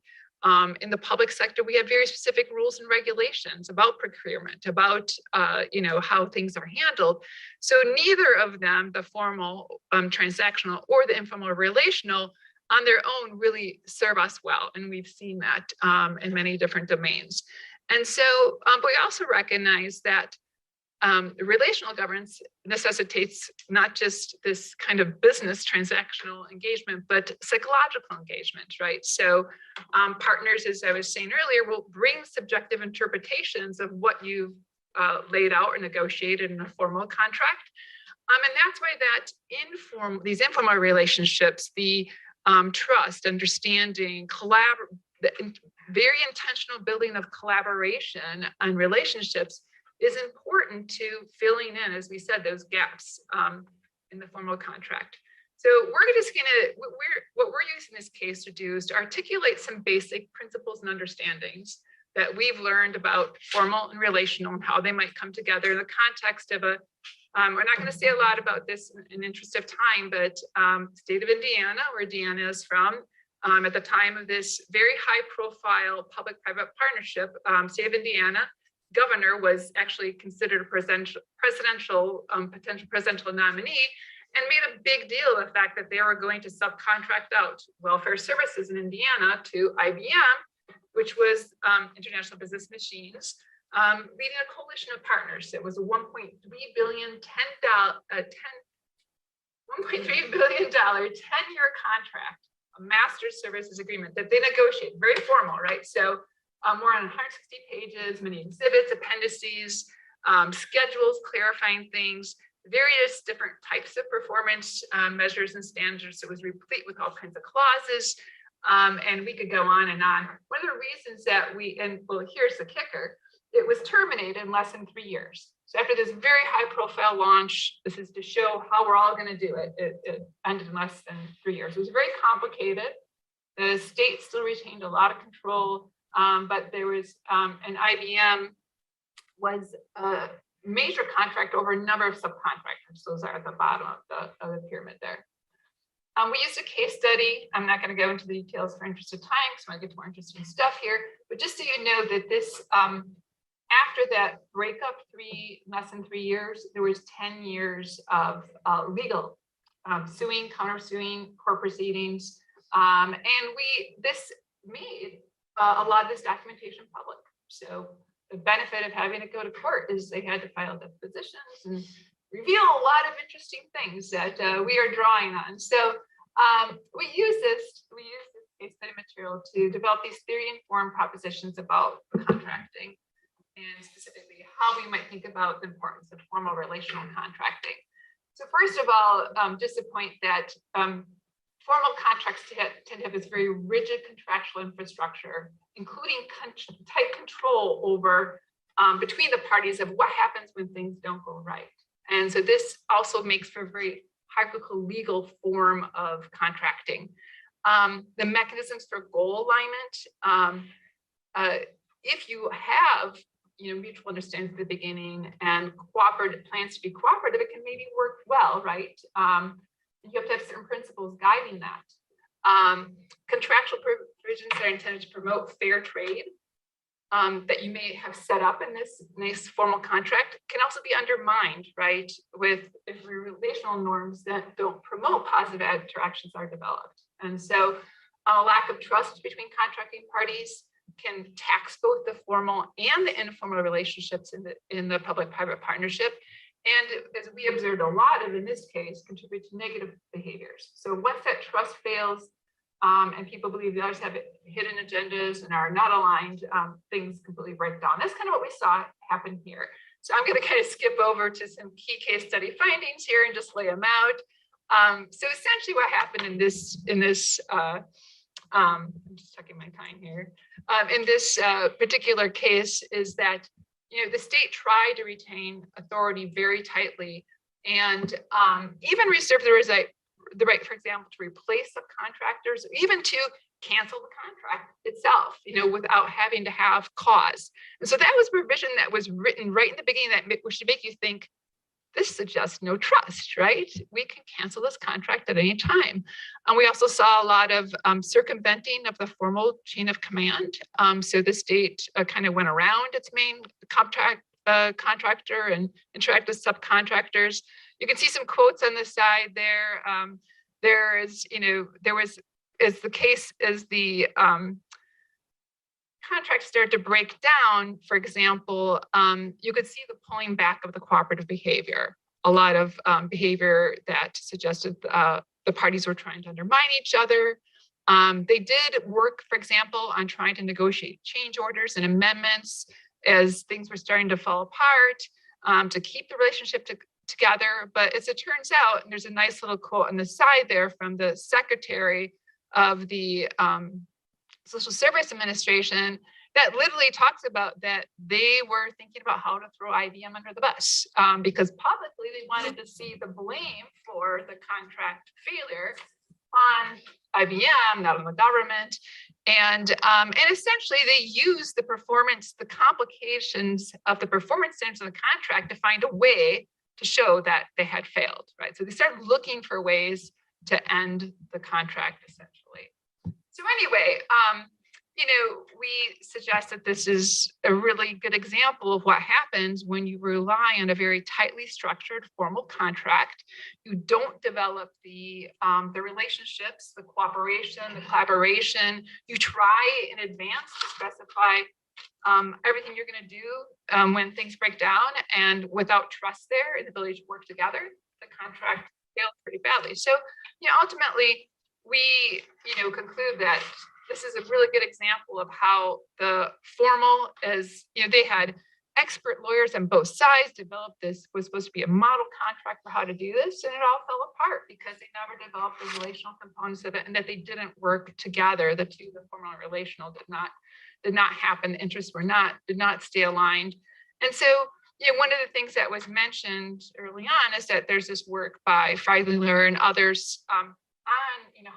In the public sector, we have very specific rules and regulations about procurement, about how things are handled. So neither of them, the formal transactional or the informal relational, on their own really serve us well. And we've seen that in many different domains. And so, but we also recognize that relational governance necessitates not just this kind of business transactional engagement, but psychological engagement, right? So partners, as I was saying earlier, will bring subjective interpretations of what you've laid out or negotiated in a formal contract. And that's why that these informal relationships, the trust, understanding, very intentional building of collaboration and relationships is important to filling in, as we said, those gaps in the formal contract. So we're just gonna, what we're using this case to do is to articulate some basic principles and understandings that we've learned about formal and relational and how they might come together in the context of a, we're not going to say a lot about this in interest of time, but state of Indiana, where Deanna is from, at the time of this very high profile public-private partnership, state of Indiana governor was actually considered a potential presidential nominee, and made a big deal of the fact that they were going to subcontract out welfare services in Indiana to IBM, which was International Business Machines, leading a coalition of partners. It was a $1.3 billion 10-year contract, a master services agreement that they negotiated, very formal, right? So more than 160 pages, many exhibits, appendices, schedules clarifying things, various different types of performance measures and standards. It was replete with all kinds of clauses. And we could go on and on. One of the reasons that here's the kicker, it was terminated in less than 3 years. So after this very high profile launch, this is to show how we're all going to do it. It ended in less than 3 years. It was very complicated. The state still retained a lot of control, but there was an IBM was a major contract over a number of subcontractors. Those are at the bottom of the pyramid there. We used a case study. I'm not going to go into the details for interest of time, because I want to get to more interesting stuff here. But just so you know that this, after that breakup, less than 3 years, there was 10 years of legal suing, countersuing, court proceedings, and this made a lot of this documentation public. So the benefit of having it go to court is they had to file depositions and reveal a lot of interesting things that we are drawing on. So we use this case study material to develop these theory-informed propositions about contracting, and specifically how we might think about the importance of formal relational contracting. So first of all, just a point that formal contracts tend to have this very rigid contractual infrastructure, including tight control over between the parties of what happens when things don't go right. And so this also makes for a very hierarchical legal form of contracting. The mechanisms for goal alignment, if you have mutual understanding at the beginning and cooperative plans to be cooperative, it can maybe work well, right? You have to have certain principles guiding that. Contractual provisions that are intended to promote fair trade that you may have set up in this nice formal contract can also be undermined, right? If relational norms that don't promote positive interactions are developed. And so a lack of trust between contracting parties can tax both the formal and the informal relationships in the public-private partnership. And as we observed a lot of in this case, contribute to negative behaviors. So once that trust fails, and people believe the others have hidden agendas and are not aligned, things completely break down. That's kind of what we saw happen here. So I'm going to kind of skip over to some key case study findings here and just lay them out. So essentially what happened in this I'm just checking my time here. In this particular case is that, the state tried to retain authority very tightly and even reserved the right, for example, to replace subcontractors, or even to cancel the contract itself, without having to have cause. And so that was a provision that was written right in the beginning that should make you think, this suggests no trust, right? We can cancel this contract at any time. And we also saw a lot of circumventing of the formal chain of command. So the state kind of went around its main contractor and interacted with subcontractors. You can see some quotes on the side there. There was, as the case as the contracts started to break down, for example, you could see the pulling back of the cooperative behavior, a lot of behavior that suggested the parties were trying to undermine each other. They did work, for example, on trying to negotiate change orders and amendments as things were starting to fall apart, to keep the relationship together. But as it turns out, and there's a nice little quote on the side there from the secretary of the Social Service Administration, that literally talks about that they were thinking about how to throw IBM under the bus because publicly they wanted to see the blame for the contract failure on IBM, not on the government. And essentially they use the performance, the complications of the performance standards of the contract to find a way to show that they had failed, right? So they started looking for ways to end the contract essentially. So anyway, we suggest that this is a really good example of what happens when you rely on a very tightly structured formal contract. You don't develop the relationships, the cooperation, the collaboration. You try in advance to specify everything you're going to do when things break down, and without trust there and the ability to work together, the contract fails pretty badly. So, ultimately, we conclude that this is a really good example of how the formal they had expert lawyers on both sides, developed this, was supposed to be a model contract for how to do this, and it all fell apart because they never developed the relational components of it, and that they didn't work together. The two, the formal and relational, did not happen. The interests did not stay aligned. And so, one of the things that was mentioned early on is that there's this work by Freidlinger and others on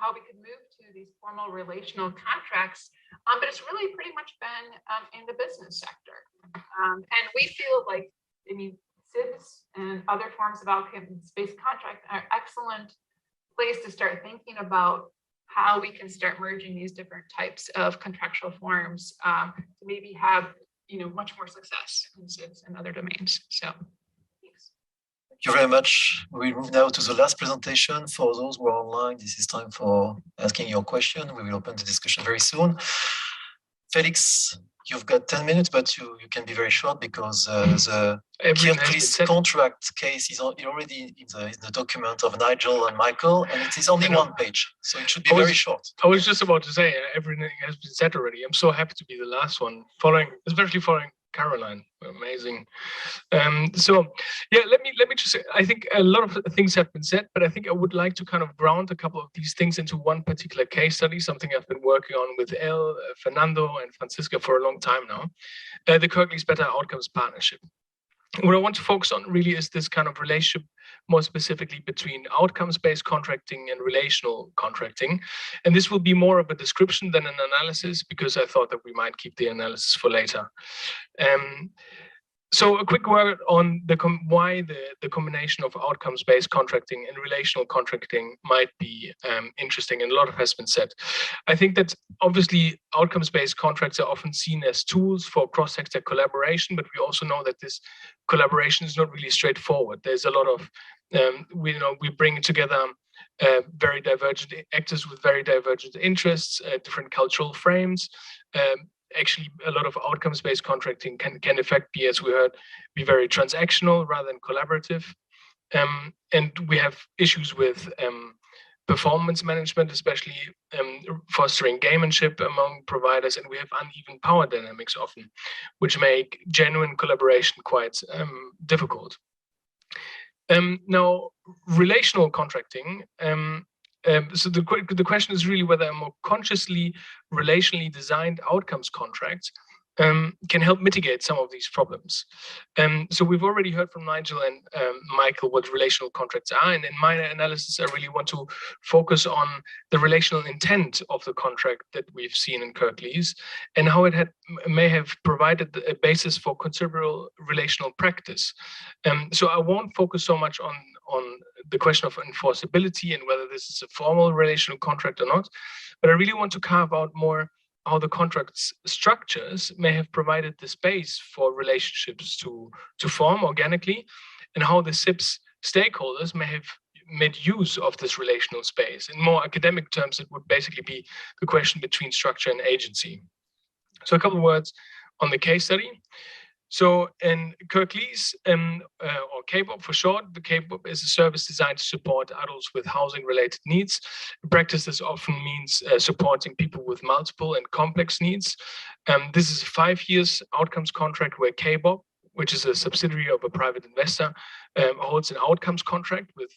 how we could move to these formal relational contracts, but it's really pretty much been in the business sector. And we feel like, SIBs and other forms of outcomes-based contract are excellent place to start thinking about how we can start merging these different types of contractual forms to maybe have much more success in SIBs and other domains. So thanks. Thank you very much. We move now to the last presentation. For those who are online, this is time for asking your question. We will open the discussion very soon. Felix, you've got 10 minutes, but you can be very short because the Kirklees contract case is already in the document of Nigel and Michael, and it is only one page, so it should be very short. I was just about to say everything has been said already. I'm so happy to be the last one, especially following Caroline. Amazing. So yeah, let me just say, I think a lot of things have been said, but I think I would like to kind of ground a couple of these things into one particular case study, something I've been working on with El, Fernando, and Francisca for a long time now, the Kirklees Better Outcomes Partnership. What I want to focus on really is this kind of relationship, more specifically between outcomes-based contracting and relational contracting. And this will be more of a description than an analysis, because I thought that we might keep the analysis for later. So a quick word on why the combination of outcomes-based contracting and relational contracting might be interesting, and a lot has been said. I think that obviously outcomes-based contracts are often seen as tools for cross-sector collaboration, but we also know that this collaboration is not really straightforward. There's a lot of, we bring together very divergent actors with very divergent interests, different cultural frames. Actually, a lot of outcomes-based contracting can in fact be, as we heard, be very transactional rather than collaborative. And we have issues with performance management, especially fostering gamemanship among providers, and we have uneven power dynamics often, which make genuine collaboration quite difficult. Now, relational contracting, so the question is really whether a more consciously relationally designed outcomes contract can help mitigate some of these problems. So we've already heard from Nigel and Michael what relational contracts are, and in my analysis, I really want to focus on the relational intent of the contract that we've seen in Kirklees and how it may have provided a basis for considerable relational practice. So I won't focus so much on the question of enforceability and whether this is a formal relational contract or not, but I really want to carve out more how the contract's structures may have provided the space for relationships to form organically, and how the SIP's stakeholders may have made use of this relational space. In more academic terms, it would basically be the question between structure and agency. So a couple of words on the case study. So in Kirklees, or KPOP for short, the KPOP is a service designed to support adults with housing-related needs. In practice, this often means supporting people with multiple and complex needs. This is a 5 years outcomes contract where KPOP, which is a subsidiary of a private investor, holds an outcomes contract with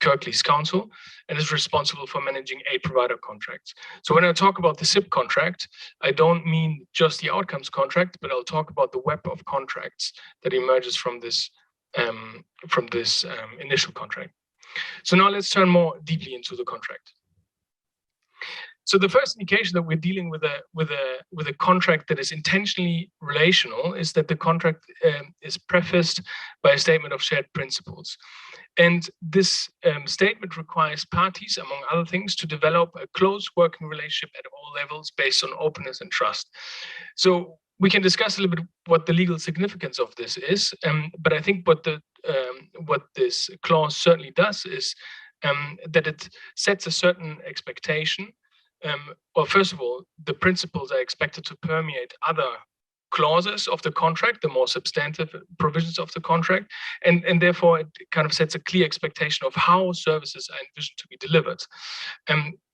Kirklees Council and is responsible for managing 8 provider contracts. So when I talk about the SIP contract, I don't mean just the outcomes contract, but I'll talk about the web of contracts that emerges from this initial contract. So now let's turn more deeply into the contract. So the first indication that we're dealing with a contract that is intentionally relational is that the contract is prefaced by a statement of shared principles. And this statement requires parties, among other things, to develop a close working relationship at all levels based on openness and trust. So we can discuss a little bit what the legal significance of this is, but I think what this clause certainly does is that it sets a certain expectation. Well, first of all, the principles are expected to permeate other clauses of the contract, the more substantive provisions of the contract, and therefore it kind of sets a clear expectation of how services are envisioned to be delivered.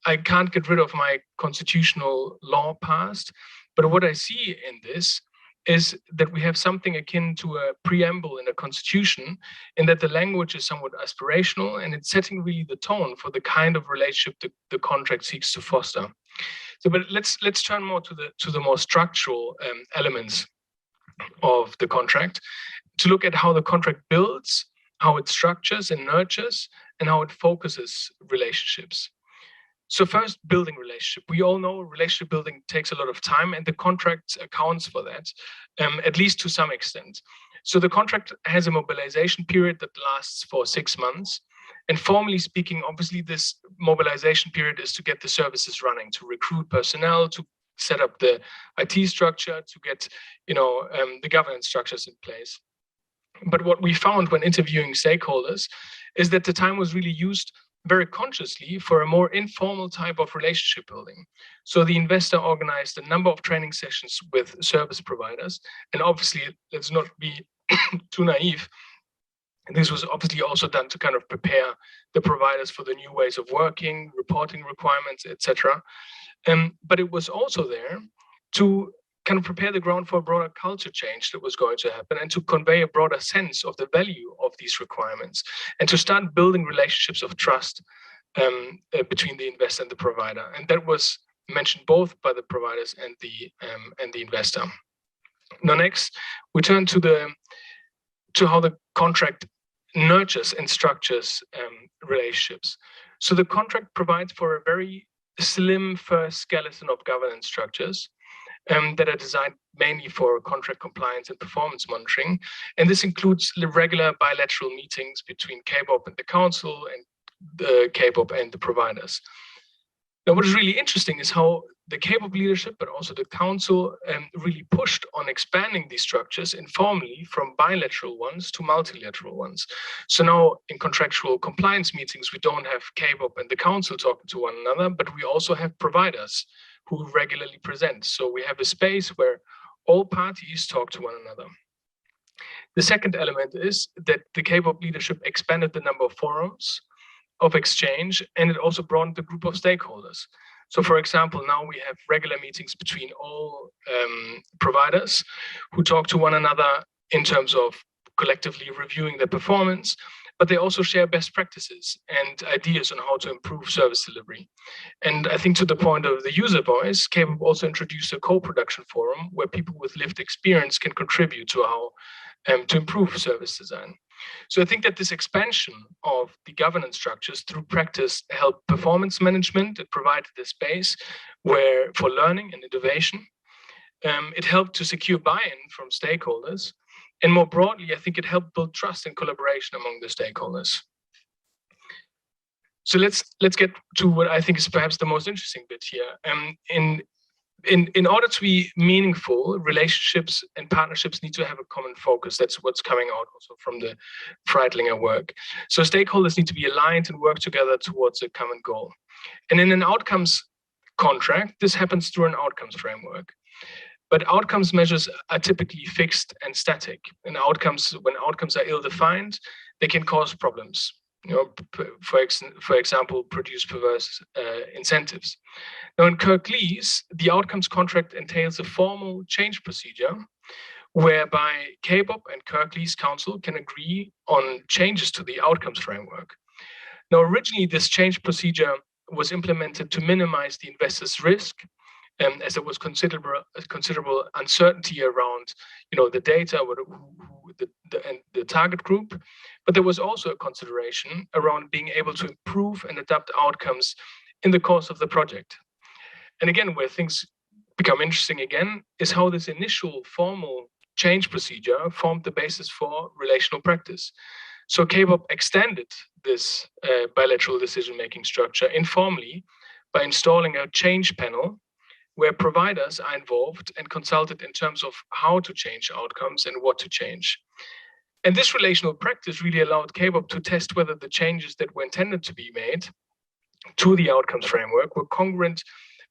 I can't get rid of my constitutional law past, but what I see in this is that we have something akin to a preamble in a constitution, in that the language is somewhat aspirational and it's setting really the tone for the kind of relationship the contract seeks to foster. So, but let's turn more to the more structural elements of the contract, to look at how the contract builds, how it structures and nurtures, and how it focuses relationships. So first, building relationship. We all know relationship building takes a lot of time, and the contract accounts for that, at least to some extent. So the contract has a mobilization period that lasts for 6 months. And formally speaking, obviously, this mobilization period is to get the services running, to recruit personnel, to set up the IT structure, to get the governance structures in place. But what we found when interviewing stakeholders is that the time was really used very consciously for a more informal type of relationship building. So the investor organized a number of training sessions with service providers. And obviously, let's not be too naive. And this was obviously also done to kind of prepare the providers for the new ways of working, reporting requirements, etc. But it was also there to kind of prepare the ground for a broader culture change that was going to happen, and to convey a broader sense of the value of these requirements, and to start building relationships of trust between the investor and the provider. And that was mentioned both by the providers and the investor. Now, next, we turn to how the contract nurtures and structures relationships. So the contract provides for a very slim first skeleton of governance structures that are designed mainly for contract compliance and performance monitoring. And this includes regular bilateral meetings between KPOP and the council, and the KPOP and the providers. Now, what is really interesting is how the KPOP leadership, but also the council, really pushed on expanding these structures informally from bilateral ones to multilateral ones. So now in contractual compliance meetings, we don't have KPOP and the council talking to one another, but we also have providers who regularly present. So we have a space where all parties talk to one another. The second element is that the KPOP leadership expanded the number of forums of exchange, and it also broadened the group of stakeholders. So for example, now we have regular meetings between all providers who talk to one another in terms of collectively reviewing their performance, but they also share best practices and ideas on how to improve service delivery. And I think to the point of the user voice, KPOP also introduced a co-production forum where people with lived experience can contribute to how to improve service design. So I think that this expansion of the governance structures through practice helped performance management. It provided a space for learning and innovation. It helped to secure buy-in from stakeholders. And more broadly, I think it helped build trust and collaboration among the stakeholders. So let's get to what I think is perhaps the most interesting bit here. In order to be meaningful, relationships and partnerships need to have a common focus. That's what's coming out also from the Freitlinger work. So stakeholders need to be aligned and work together towards a common goal. And in an outcomes contract, this happens through an outcomes framework. But outcomes measures are typically fixed and static. And when outcomes are ill-defined, they can cause problems. For example, produce perverse incentives. Now, in Kirklees, the outcomes contract entails a formal change procedure whereby KPOP and Kirklees Council can agree on changes to the outcomes framework. Now, originally, this change procedure was implemented to minimize the investor's risk, as there was considerable uncertainty around, the data, and the target group. But there was also a consideration around being able to improve and adapt outcomes in the course of the project. And again, where things become interesting again is how this initial formal change procedure formed the basis for relational practice. So KPOP extended this bilateral decision-making structure informally by installing a change panel where providers are involved and consulted in terms of how to change outcomes and what to change. And this relational practice really allowed KPOP to test whether the changes that were intended to be made to the outcomes framework were congruent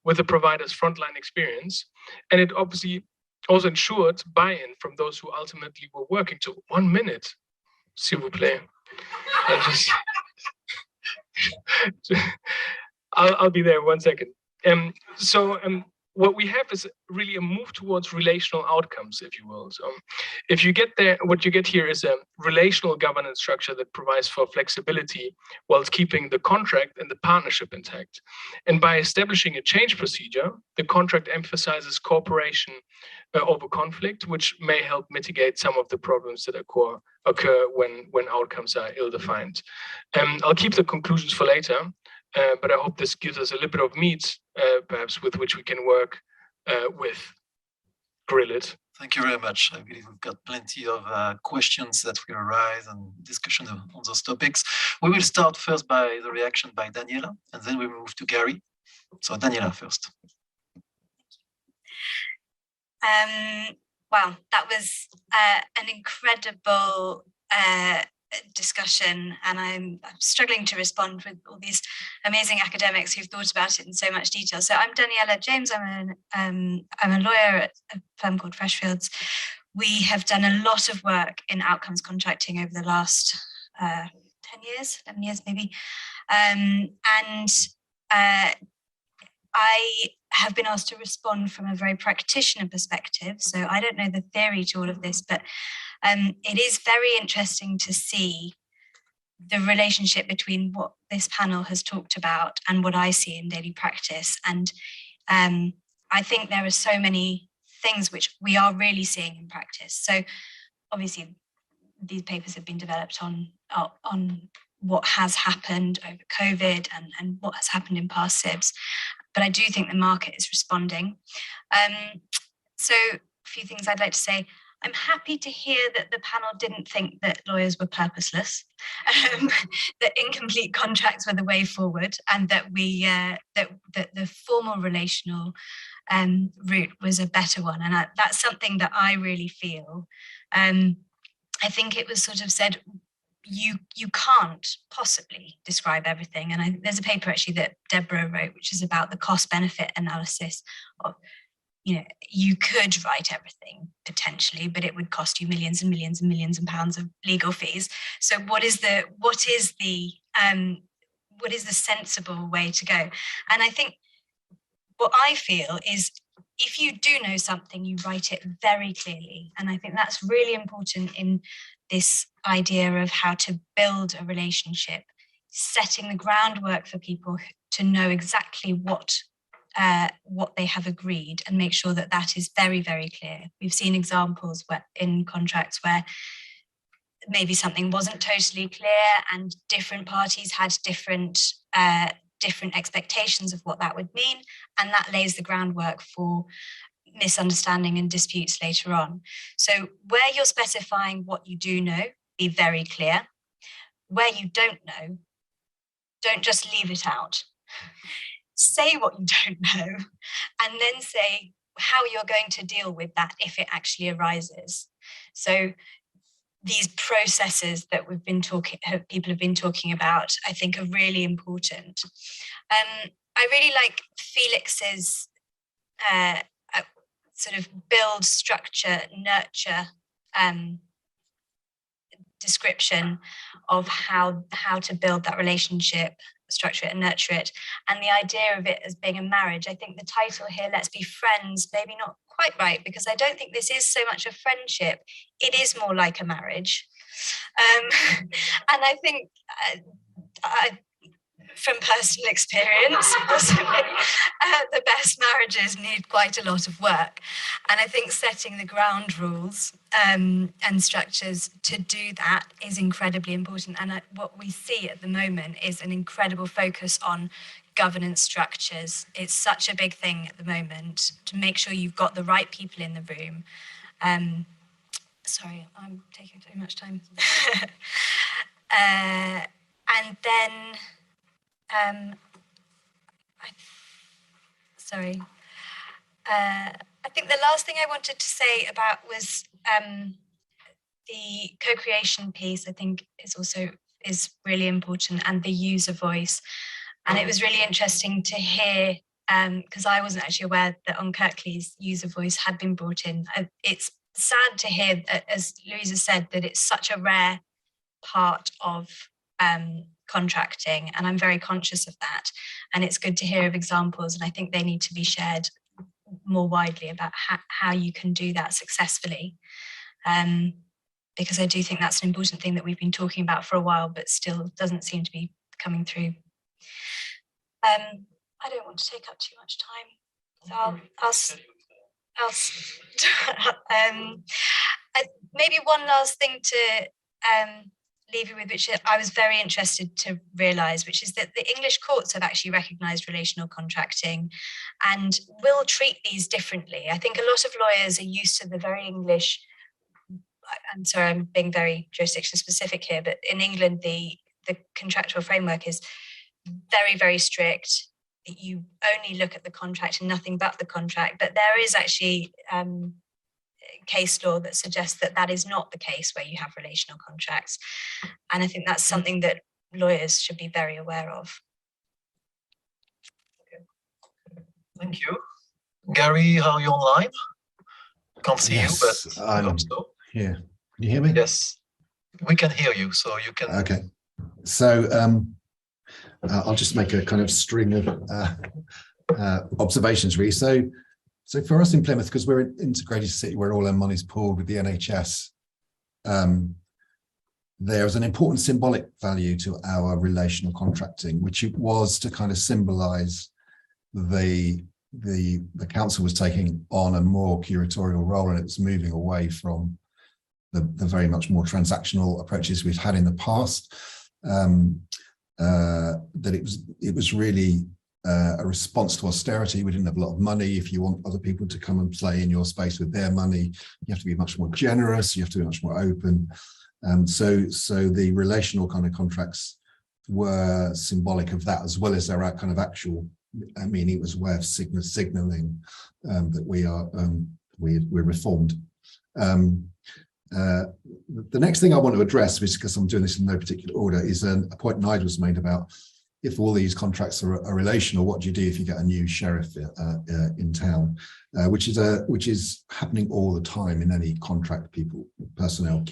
with the provider's frontline experience. And it obviously also ensured buy-in from those who ultimately were working to 1 minute. S'il vous plaît. I'll be there 1 second. What we have is really a move towards relational outcomes, if you will. So if you get there, what you get here is a relational governance structure that provides for flexibility whilst keeping the contract and the partnership intact. And by establishing a change procedure, the contract emphasizes cooperation over conflict, which may help mitigate some of the problems that occur when outcomes are ill-defined. I'll keep the conclusions for later. But I hope this gives us a little bit of meat, perhaps, with which we can work with. Grill it. Thank you very much. I believe we've got plenty of questions that will arise and discussion on those topics. We will start first by the reaction by Daniela, and then we move to Gary. So Daniela first. Wow, that was an incredible discussion, and I'm struggling to respond with all these amazing academics who've thought about it in so much detail. So I'm Daniela James. I'm a lawyer at a firm called Freshfields. We have done a lot of work in outcomes contracting over the last 10 years, 11 years maybe, and I have been asked to respond from a very practitioner perspective. So I don't know the theory to all of this, but it is very interesting to see the relationship between what this panel has talked about and what I see in daily practice. And I think there are so many things which we are really seeing in practice. So obviously, these papers have been developed on what has happened over COVID and what has happened in past SIBs. But I do think the market is responding. So a few things I'd like to say. I'm happy to hear that the panel didn't think that lawyers were purposeless, that incomplete contracts were the way forward, and that that the formal relational route was a better one. And that's something that I really feel. I think it was sort of said, you can't possibly describe everything. And there's a paper actually that Deborah wrote, which is about the cost-benefit analysis of, you could write everything potentially, but it would cost you millions and millions and millions of pounds of legal fees. So what is the sensible way to go? And I think what I feel is, if you do know something, you write it very clearly. And I think that's really important in this idea of how to build a relationship, setting the groundwork for people to know exactly what they have agreed, and make sure that that is very, very clear. We've seen examples in contracts where maybe something wasn't totally clear and different parties had different expectations of what that would mean, and that lays the groundwork for misunderstanding and disputes later on. So where you're specifying what you do know, be very clear. Where you don't know, don't just leave it out. Say what you don't know, and then say how you're going to deal with that if it actually arises. So these processes that people have been talking about, I think, are really important. I really like Felix's sort of build, structure, nurture description of how to build that relationship, structure it and nurture it, and the idea of it as being a marriage. I think the title here, Let's Be Friends, maybe not quite right, because I don't think this is so much a friendship. It is more like a marriage. And I think from personal experience, possibly, the best marriages need quite a lot of work. And I think setting the ground rules and structures to do that is incredibly important. And what we see at the moment is an incredible focus on governance structures. It's such a big thing at the moment to make sure you've got the right people in the room. Sorry, I'm taking too much time. And then, I think the last thing I wanted to say about was the co-creation piece. I think is really important, and the user voice. And it was really interesting to hear, because I wasn't actually aware that on Kirklees user voice had been brought in. It's sad to hear, as Louisa said, that it's such a rare part of contracting, and I'm very conscious of that. And it's good to hear of examples, and I think they need to be shared more widely about how you can do that successfully, because I do think that's an important thing that we've been talking about for a while, but still doesn't seem to be coming through. I don't want to take up too much time, so maybe one last thing to leave you with, which I was very interested to realise, which is that the English courts have actually recognised relational contracting and will treat these differently. I think a lot of lawyers are used to the very English, I'm sorry, I'm being very jurisdiction specific here, but in England, the contractual framework is very, very strict. You only look at the contract and nothing but the contract. But there is actually case law that suggests that that is not the case where you have relational contracts. And I think that's something that lawyers should be very aware of. Okay. Thank you. Gary, are you online? Can't see you, but I hope so. Yeah. Can you hear me? Yes, we can hear you, so you can. Okay. So I'll just make a kind of string of observations, really. So for us in Plymouth, because we're an integrated city where all our money's pooled with the NHS, there's an important symbolic value to our relational contracting, which it was to kind of symbolise the council was taking on a more curatorial role, and it was moving away from the very much more transactional approaches we've had in the past. That it was really a response to austerity. We didn't have a lot of money. If you want other people to come and play in your space with their money, you have to be much more generous. You have to be much more open. So the relational kind of contracts were symbolic of that, as well as their kind of actual. I mean, it was a way of signaling that we're reformed. The next thing I want to address, which because I'm doing this in no particular order, is a point Nigel's made about if all these contracts are relational, what do you do if you get a new sheriff in town, which is happening all the time in any contract. Key personnel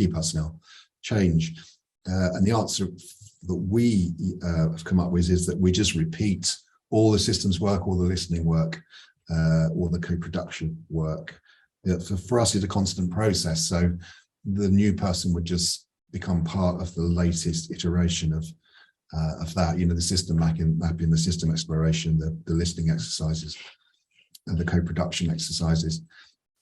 change, and the answer that we have come up with is that we just repeat all the systems work, all the listening work, all the co-production work. For us, it's a constant process. So the new person would just become part of the latest iteration of that, the system mapping, the system exploration, the listening exercises, and the co-production exercises.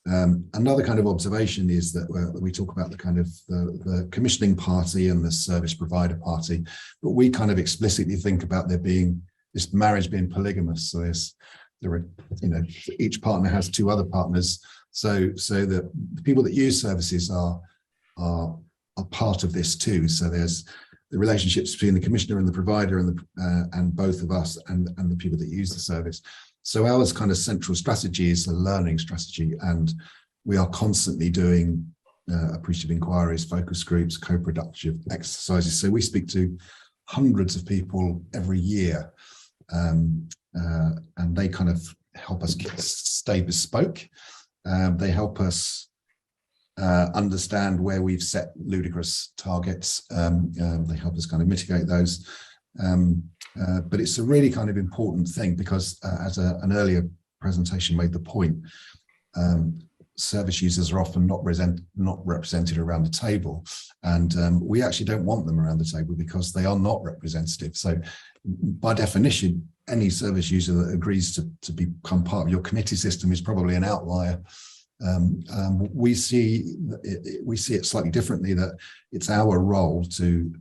Another kind of observation is that we talk about the kind of the commissioning party and the service provider party, but we kind of explicitly think about there being this marriage being polygamous. So each partner has two other partners. So that the people that use services are part of this too. So there's the relationships between the commissioner and the provider and both of us and the people that use the service. So ours kind of central strategy is a learning strategy, and we are constantly doing appreciative inquiries, focus groups, co-productive exercises. So we speak to hundreds of people every year, and they kind of help us stay bespoke. They help us understand where we've set ludicrous targets. They help us kind of mitigate those. But it's a really kind of important thing because, as an earlier presentation made the point, service users are often not represented around the table, and we actually don't want them around the table because they are not representative. So by definition, any service user that agrees to become part of your committee system is probably an outlier. We see it slightly differently, that it's our role to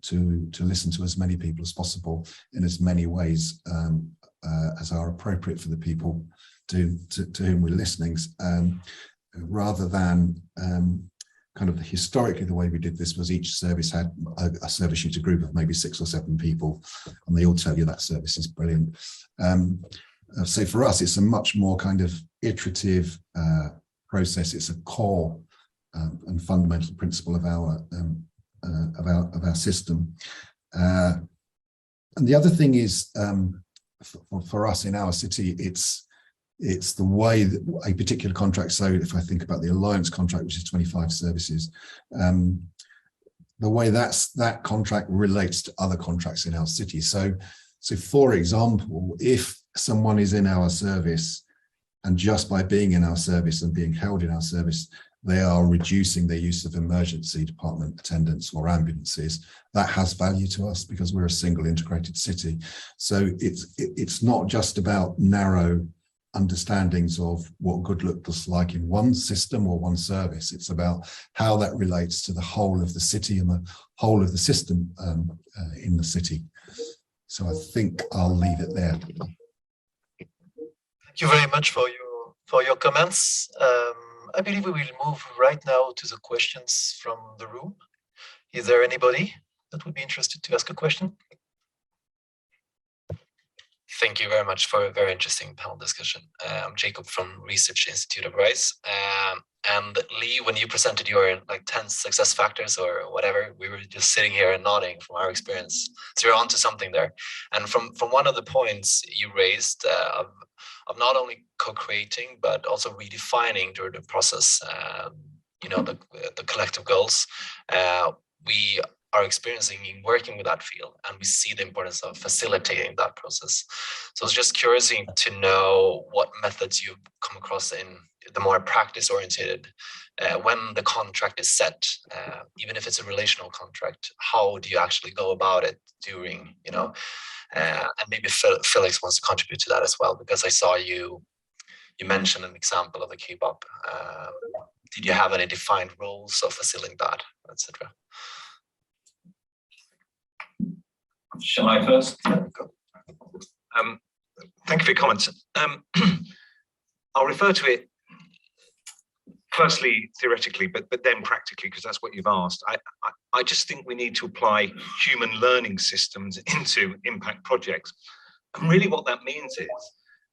listen to as many people as possible in as many ways as are appropriate for the people to whom we're listening, rather than kind of historically the way we did this was each service had a service user group of maybe 6 or 7 people, and they all tell you that service is brilliant. So for us, it's a much more kind of iterative process. It's a core and fundamental principle of our system. And the other thing is, for us in our city, it's the way that a particular contract. So if I think about the Alliance contract, which is 25 services, the way that contract relates to other contracts in our city. So for example, if someone is in our service, and just by being in our service and being held in our service, they are reducing their use of emergency department attendants or ambulances, that has value to us because we're a single integrated city. So it's not just about narrow understandings of what good looks like in one system or one service. It's about how that relates to the whole of the city and the whole of the system in the city. So I think I'll leave it there. Thank you very much for your comments. I believe we will move right now to the questions from the room. Is there anybody that would be interested to ask a question? Thank you very much for a very interesting panel discussion. I'm Jacob from Research Institute of Rice. And Lee, when you presented your 10 success factors or whatever, we were just sitting here and nodding from our experience. So you're onto something there. And from one of the points you raised of not only co-creating, but also redefining during the process, the collective goals, we are experiencing in working with that field, and we see the importance of facilitating that process. So I was just curious to know what methods you've come across in the more practice-oriented, when the contract is set, even if it's a relational contract, how do you actually go about it during, and maybe Felix wants to contribute to that as well, because I saw you mentioned an example of the KPOP. Did you have any defined roles of facilitating that, etc.? Shall I first? Thank you for your comments. I'll refer to it firstly theoretically, but then practically, because that's what you've asked. I just think we need to apply human learning systems into impact projects. And really what that means is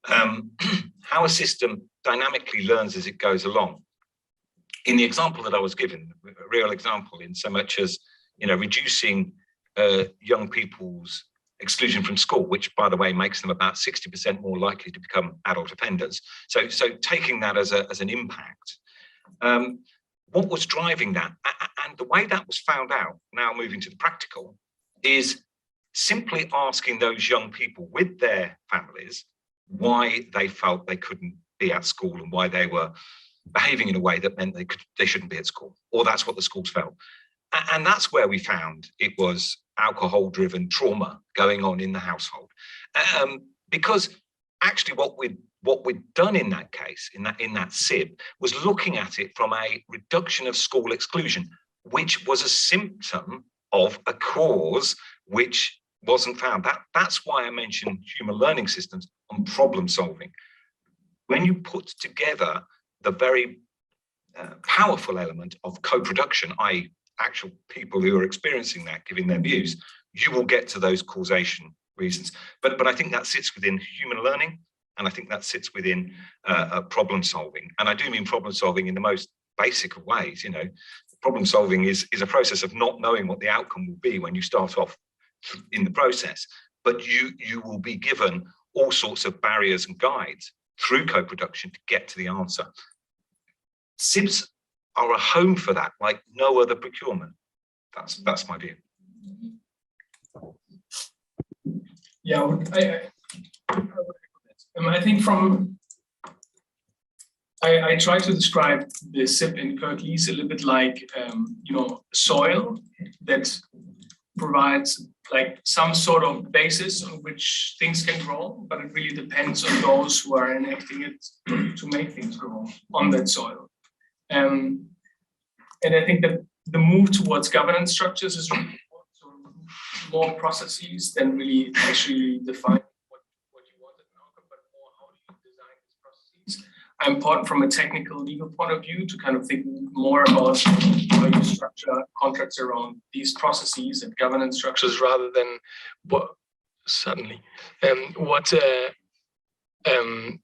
how a system dynamically learns as it goes along. In the example that I was given, a real example in so much as, reducing young people's exclusion from school, which, by the way, makes them about 60% more likely to become adult offenders. So taking that as an impact, what was driving that, and the way that was found out, now moving to the practical, is simply asking those young people with their families why they felt they couldn't be at school and why they were behaving in a way that meant they shouldn't be at school, or that's what the schools felt. And that's where we found it was alcohol-driven trauma going on in the household, because actually what we'd done in that case, in that SIB, was looking at it from a reduction of school exclusion, which was a symptom of a cause which wasn't found. That's why I mentioned human learning systems on problem solving. When you put together the very powerful element of co-production, i.e. actual people who are experiencing that, giving their views, you will get to those causation reasons. But I think that sits within human learning, and I think that sits within problem solving. And I do mean problem solving in the most basic of ways. Problem solving is a process of not knowing what the outcome will be when you start off in the process, but you will be given all sorts of barriers and guides through co-production to get to the answer. SIBs are a home for that, like no other procurement. That's my view. Yeah, I think I try to describe the SIP in Kirklees a little bit like, soil that provides like some sort of basis on which things can grow, but it really depends on those who are enacting it to make things grow on that soil. And I think that the move towards governance structures is really important. So more processes than really actually define what you want as an outcome, but more how do you design these processes. I'm important from a technical legal point of view to kind of think more about how you structure contracts around these processes and governance structures rather than what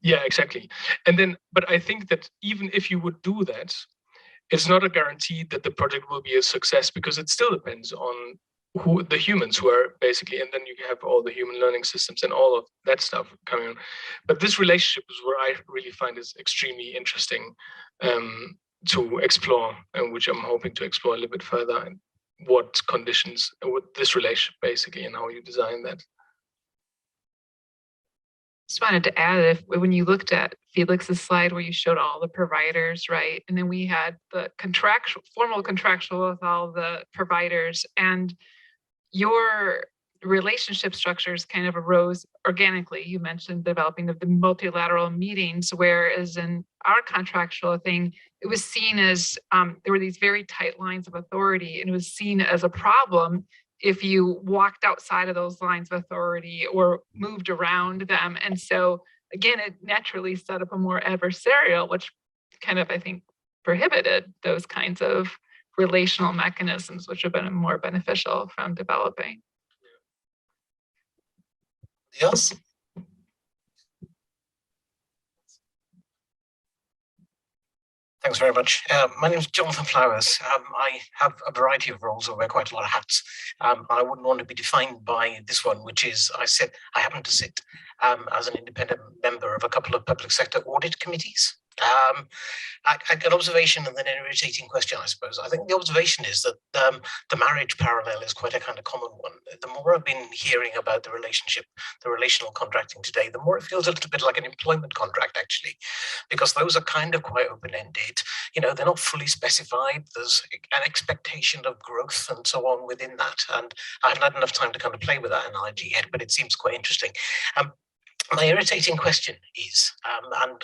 yeah, exactly. And then, but I think that even if you would do that, it's not a guarantee that the project will be a success, because it still depends on who the humans who are basically, and then you have all the human learning systems and all of that stuff coming on. But this relationship is where I really find is extremely interesting to explore, and which I'm hoping to explore a little bit further, and what conditions with this relationship basically, and how you design that. Just wanted to add, if when you looked at Felix's slide where you showed all the providers, right? And then we had the formal contractual with all the providers, and your relationship structures kind of arose organically. You mentioned developing the multilateral meetings, whereas in our contractual thing, it was seen as there were these very tight lines of authority, and it was seen as a problem if you walked outside of those lines of authority or moved around them. And so again, it naturally set up a more adversarial, which kind of, I think, prohibited those kinds of relational mechanisms, which have been more beneficial from developing. Yes. Thanks very much. My name is Jonathan Flowers. I have a variety of roles. I wear quite a lot of hats. I wouldn't want to be defined by this one, which is I happen to sit as an independent member of a couple of public sector audit committees. An observation and then an irritating question, I suppose. I think the observation is that the marriage parallel is quite a kind of common one. The more I've been hearing about the relational contracting today, the more it feels a little bit like an employment contract, actually, because those are kind of quite open-ended. You know, they're not fully specified. There's an expectation of growth and so on within that. And I haven't had enough time to kind of play with that analogy yet, but it seems quite interesting. My irritating question is, and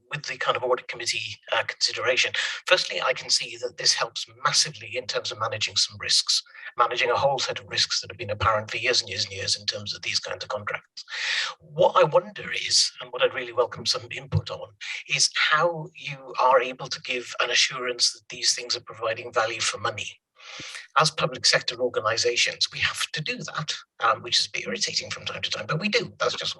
with the kind of audit committee consideration, firstly, I can see that this helps massively in terms of managing some risks, managing a whole set of risks that have been apparent for years and years and years in terms of these kinds of contracts. What I wonder is, and what I'd really welcome some input on, is how you are able to give an assurance that these things are providing value for money. As public sector organizations, we have to do that, which is a bit irritating from time to time, but we do. That's just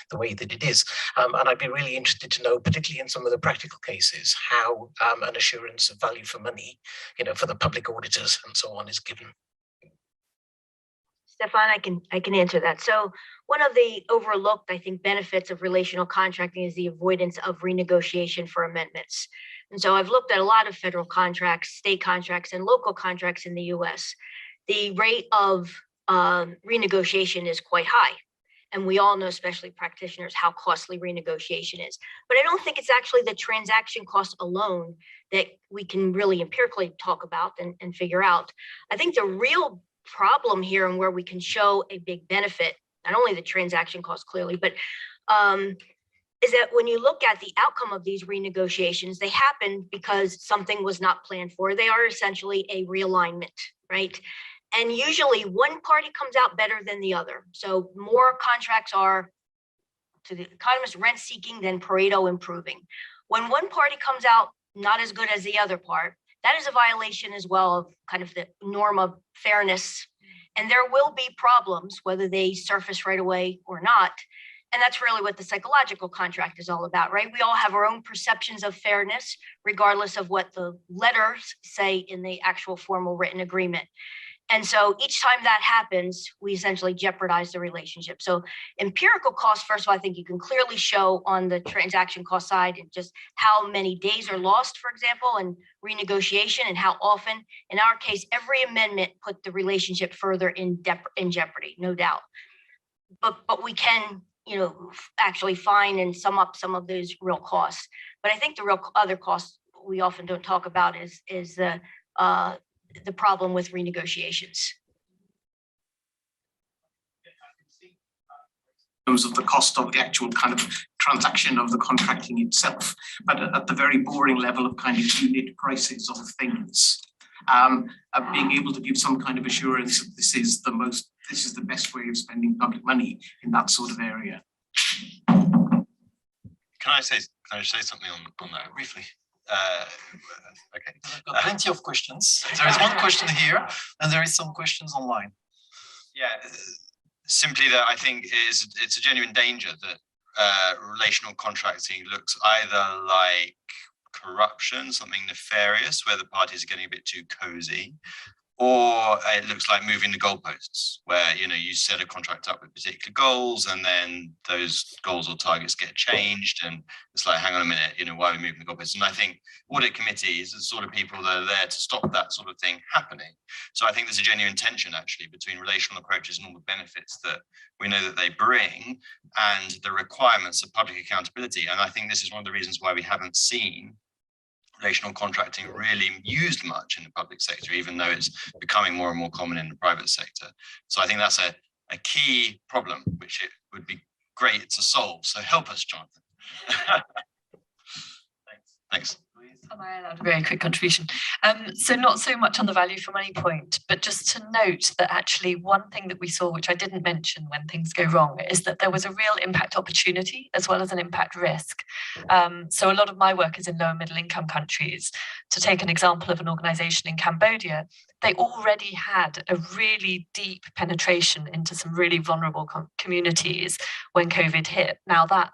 the way that it is. And I'd be really interested to know, particularly in some of the practical cases, how an assurance of value for money, you know, for the public auditors and so on is given. Stefan, I can answer that. So one of the overlooked, I think, benefits of relational contracting is the avoidance of renegotiation for amendments. And so I've looked at a lot of federal contracts, state contracts, and local contracts in the US. The rate of renegotiation is quite high. And we all know, especially practitioners, how costly renegotiation is. But I don't think it's actually the transaction cost alone that we can really empirically talk about and figure out. I think the real problem here, and where we can show a big benefit, not only the transaction cost clearly, but is that when you look at the outcome of these renegotiations, they happen because something was not planned for. They are essentially a realignment, right? And usually one party comes out better than the other. So more contracts are, to the economist, rent seeking than Pareto improving. When one party comes out not as good as the other part, that is a violation as well of kind of the norm of fairness. And there will be problems, whether they surface right away or not. And that's really what the psychological contract is all about, right? We all have our own perceptions of fairness, regardless of what the letters say in the actual formal written agreement. And so each time that happens, we essentially jeopardize the relationship. So empirical costs, first of all, I think you can clearly show on the transaction cost side and just how many days are lost, for example, in renegotiation, and how often. In our case, every amendment put the relationship further in jeopardy, no doubt. But we can actually find and sum up some of those real costs. But I think the real other costs we often don't talk about is the problem with renegotiations. Terms of the cost of the actual kind of transaction of the contracting itself, but at the very boring level of kind of unit prices of things, being able to give some kind of assurance that this is the best way of spending public money in that sort of area. Can I say something on that briefly? Okay. I've got plenty of questions. There is one question here, and there is some questions online. Yeah, simply that I think it's a genuine danger that relational contracting looks either like corruption, something nefarious, where the parties are getting a bit too cozy, or it looks like moving the goalposts, where you set a contract up with particular goals, and then those goals or targets get changed, and it's like, hang on a minute, why are we moving the goalposts? And I think audit committees are the sort of people that are there to stop that sort of thing happening. So I think there's a genuine tension actually between relational approaches and all the benefits that we know that they bring, and the requirements of public accountability. And I think this is one of the reasons why we haven't seen relational contracting really used much in the public sector, even though it's becoming more and more common in the private sector. So I think that's a key problem, which it would be great to solve. So help us, Jonathan. Thanks. Am I allowed a very quick contribution? So not so much on the value for money point, but just to note that actually one thing that we saw, which I didn't mention when things go wrong, is that there was a real impact opportunity as well as an impact risk. So a lot of my work is in low and middle income countries. To take an example of an organization in Cambodia, they already had a really deep penetration into some really vulnerable communities when COVID hit. Now that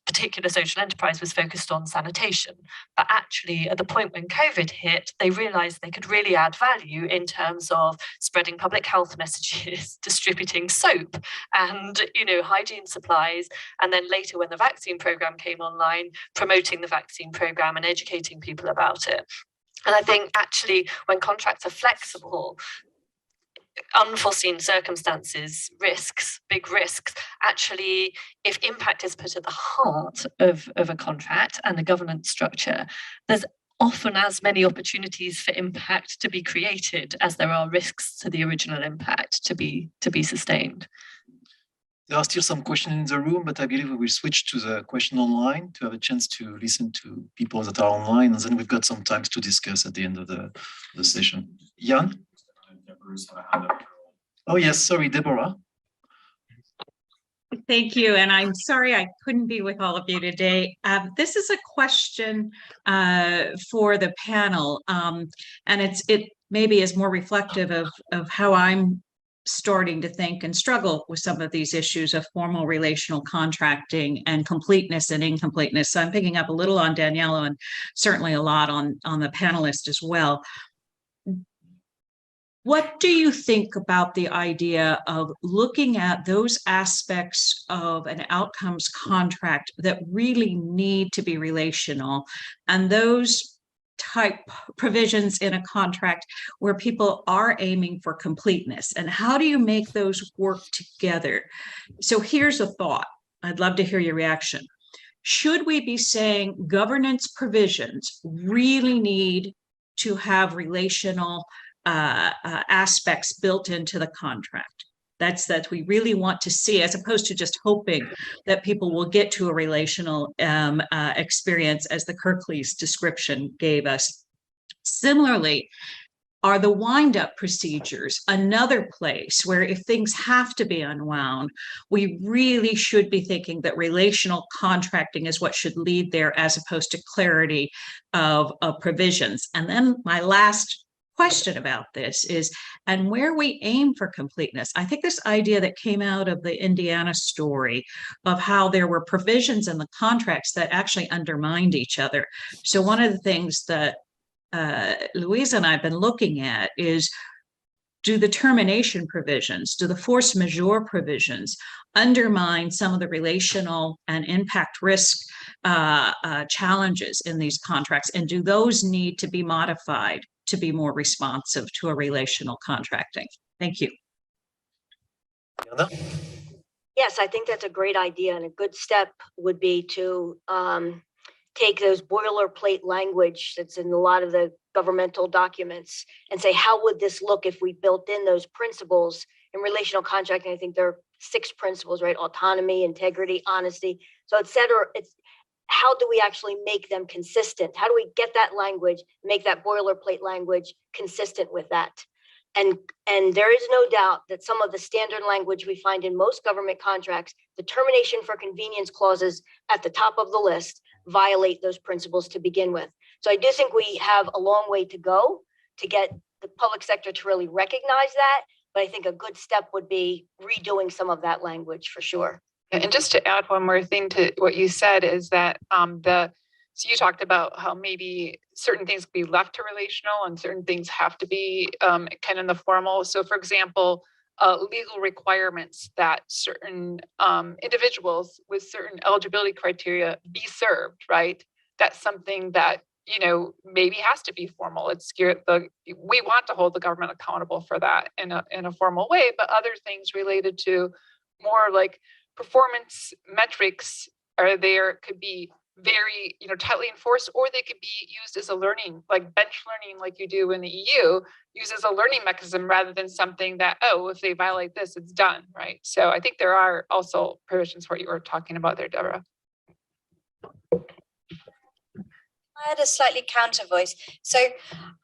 particular social enterprise was focused on sanitation, but actually at the point when COVID hit, they realized they could really add value in terms of spreading public health messages, distributing soap and hygiene supplies, and then later when the vaccine program came online, promoting the vaccine program and educating people about it. And I think actually when contracts are flexible, unforeseen circumstances, risks, big risks, actually, if impact is put at the heart of a contract and the governance structure, there's often as many opportunities for impact to be created as there are risks to the original impact to be sustained. There are still some questions in the room, but I believe we will switch to the question online to have a chance to listen to people that are online, and then we've got some time to discuss at the end of the session. Jan? Oh yes, sorry, Deborah. Thank you, and I'm sorry I couldn't be with all of you today. This is a question for the panel, and it maybe is more reflective of how I'm starting to think and struggle with some of these issues of formal relational contracting and completeness and incompleteness. So I'm picking up a little on Daniela and certainly a lot on the panelists as well. What do you think about the idea of looking at those aspects of an outcomes contract that really need to be relational, and those type provisions in a contract where people are aiming for completeness, and how do you make those work together? So here's a thought. I'd love to hear your reaction. Should we be saying governance provisions really need to have relational aspects built into the contract? That's we really want to see, as opposed to just hoping that people will get to a relational experience, as the Kirklees description gave us. Similarly, are the wind-up procedures another place where if things have to be unwound, we really should be thinking that relational contracting is what should lead there, as opposed to clarity of provisions? And then my last question about this is, and where we aim for completeness. I think this idea that came out of the Indiana story of how there were provisions in the contracts that actually undermined each other. So one of the things that Louise and I have been looking at is, do the termination provisions, do the force majeure provisions undermine some of the relational and impact risk challenges in these contracts? And do those need to be modified to be more responsive to a relational contracting? Thank you. Yes, I think that's a great idea, and a good step would be to take those boilerplate language that's in a lot of the governmental documents and say, how would this look if we built in those principles in relational contracting? I think there are 6 principles, right? Autonomy, integrity, honesty, so et cetera. It's how do we actually make them consistent? How do we get that language, make that boilerplate language consistent with that? And there is no doubt that some of the standard language we find in most government contracts, the termination for convenience clauses at the top of the list, violate those principles to begin with. So I do think we have a long way to go to get the public sector to really recognize that. But I think a good step would be redoing some of that language for sure. And just to add one more thing to what you said is that so you talked about how maybe certain things can be left to relational and certain things have to be kind of in the formal. So for example, legal requirements that certain individuals with certain eligibility criteria be served, right? That's something that, you know, maybe has to be formal. We want to hold the government accountable for that in a formal way, but other things related to more like performance metrics could be very, you know, tightly enforced, or they could be used as a learning, like bench learning, like you do in the EU, used as a learning mechanism rather than something that, oh, if they violate this, it's done, right? So I think there are also provisions what you were talking about there, Deborah. I had a slightly counter voice. So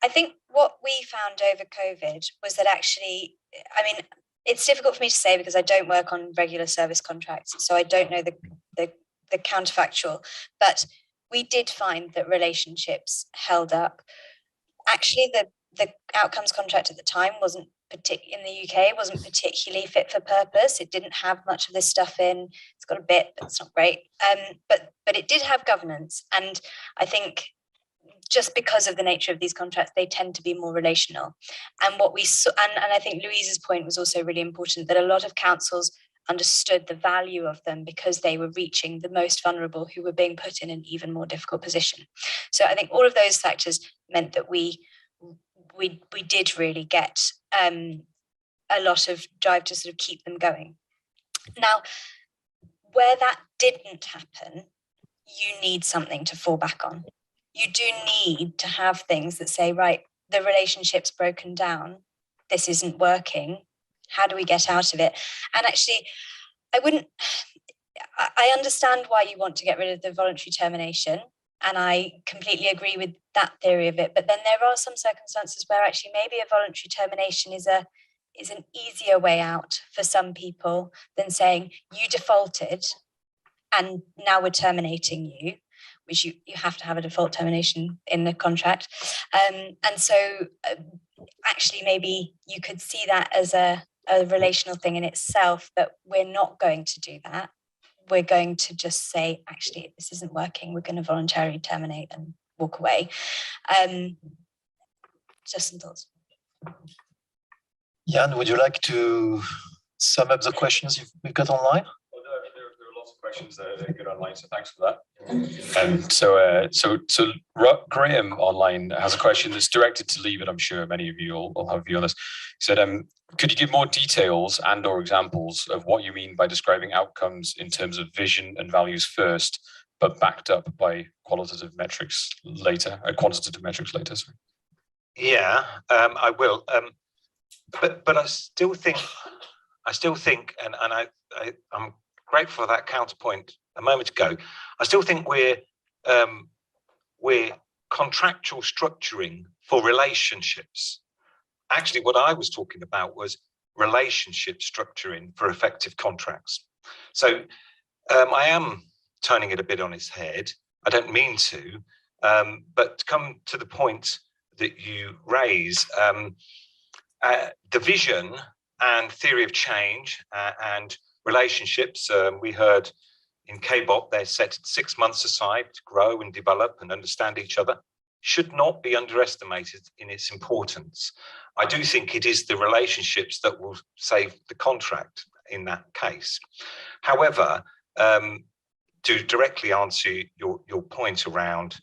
I think what we found over COVID was that actually, I mean, it's difficult for me to say because I don't work on regular service contracts, so I don't know the counterfactual, but we did find that relationships held up. Actually, the outcomes contract at the time wasn't in the UK wasn't particularly fit for purpose. It didn't have much of this stuff in. It's got a bit, but it's not great. But it did have governance, and I think just because of the nature of these contracts, they tend to be more relational. And what we saw, and I think Louise's point was also really important, that a lot of councils understood the value of them because they were reaching the most vulnerable who were being put in an even more difficult position. So I think all of those factors meant that we did really get a lot of drive to sort of keep them going. Now, where that didn't happen, you need something to fall back on. You do need to have things that say, right, the relationship's broken down, this isn't working, how do we get out of it? And actually, I understand why you want to get rid of the voluntary termination, and I completely agree with that theory of it. But then there are some circumstances where actually maybe a voluntary termination is an easier way out for some people than saying you defaulted and now we're terminating you, which you have to have a default termination in the contract. And so actually maybe you could see that as a relational thing in itself, but we're not going to do that. We're going to just say, actually, this isn't working. We're going to voluntarily terminate and walk away. Just some thoughts. Jan, would you like to sum up the questions we've got online? Well, no, I mean, there are lots of questions that are good online, so thanks for that. So Graham online has a question that's directed to Lee, but I'm sure many of you will have a view on this. He said, could you give more details and/or examples of what you mean by describing outcomes in terms of vision and values first, but backed up by quantitative metrics later? Sorry. Yeah, I will. But I still think, and I'm grateful for that counterpoint a moment ago. I still think we're contractual structuring for relationships. Actually, what I was talking about was relationship structuring for effective contracts. So I am turning it a bit on its head. I don't mean to, but to come to the point that you raise, the vision and theory of change and relationships, we heard in KPOP, they're set 6 months aside to grow and develop and understand each other, should not be underestimated in its importance. I do think it is the relationships that will save the contract in that case. However, to directly answer your point around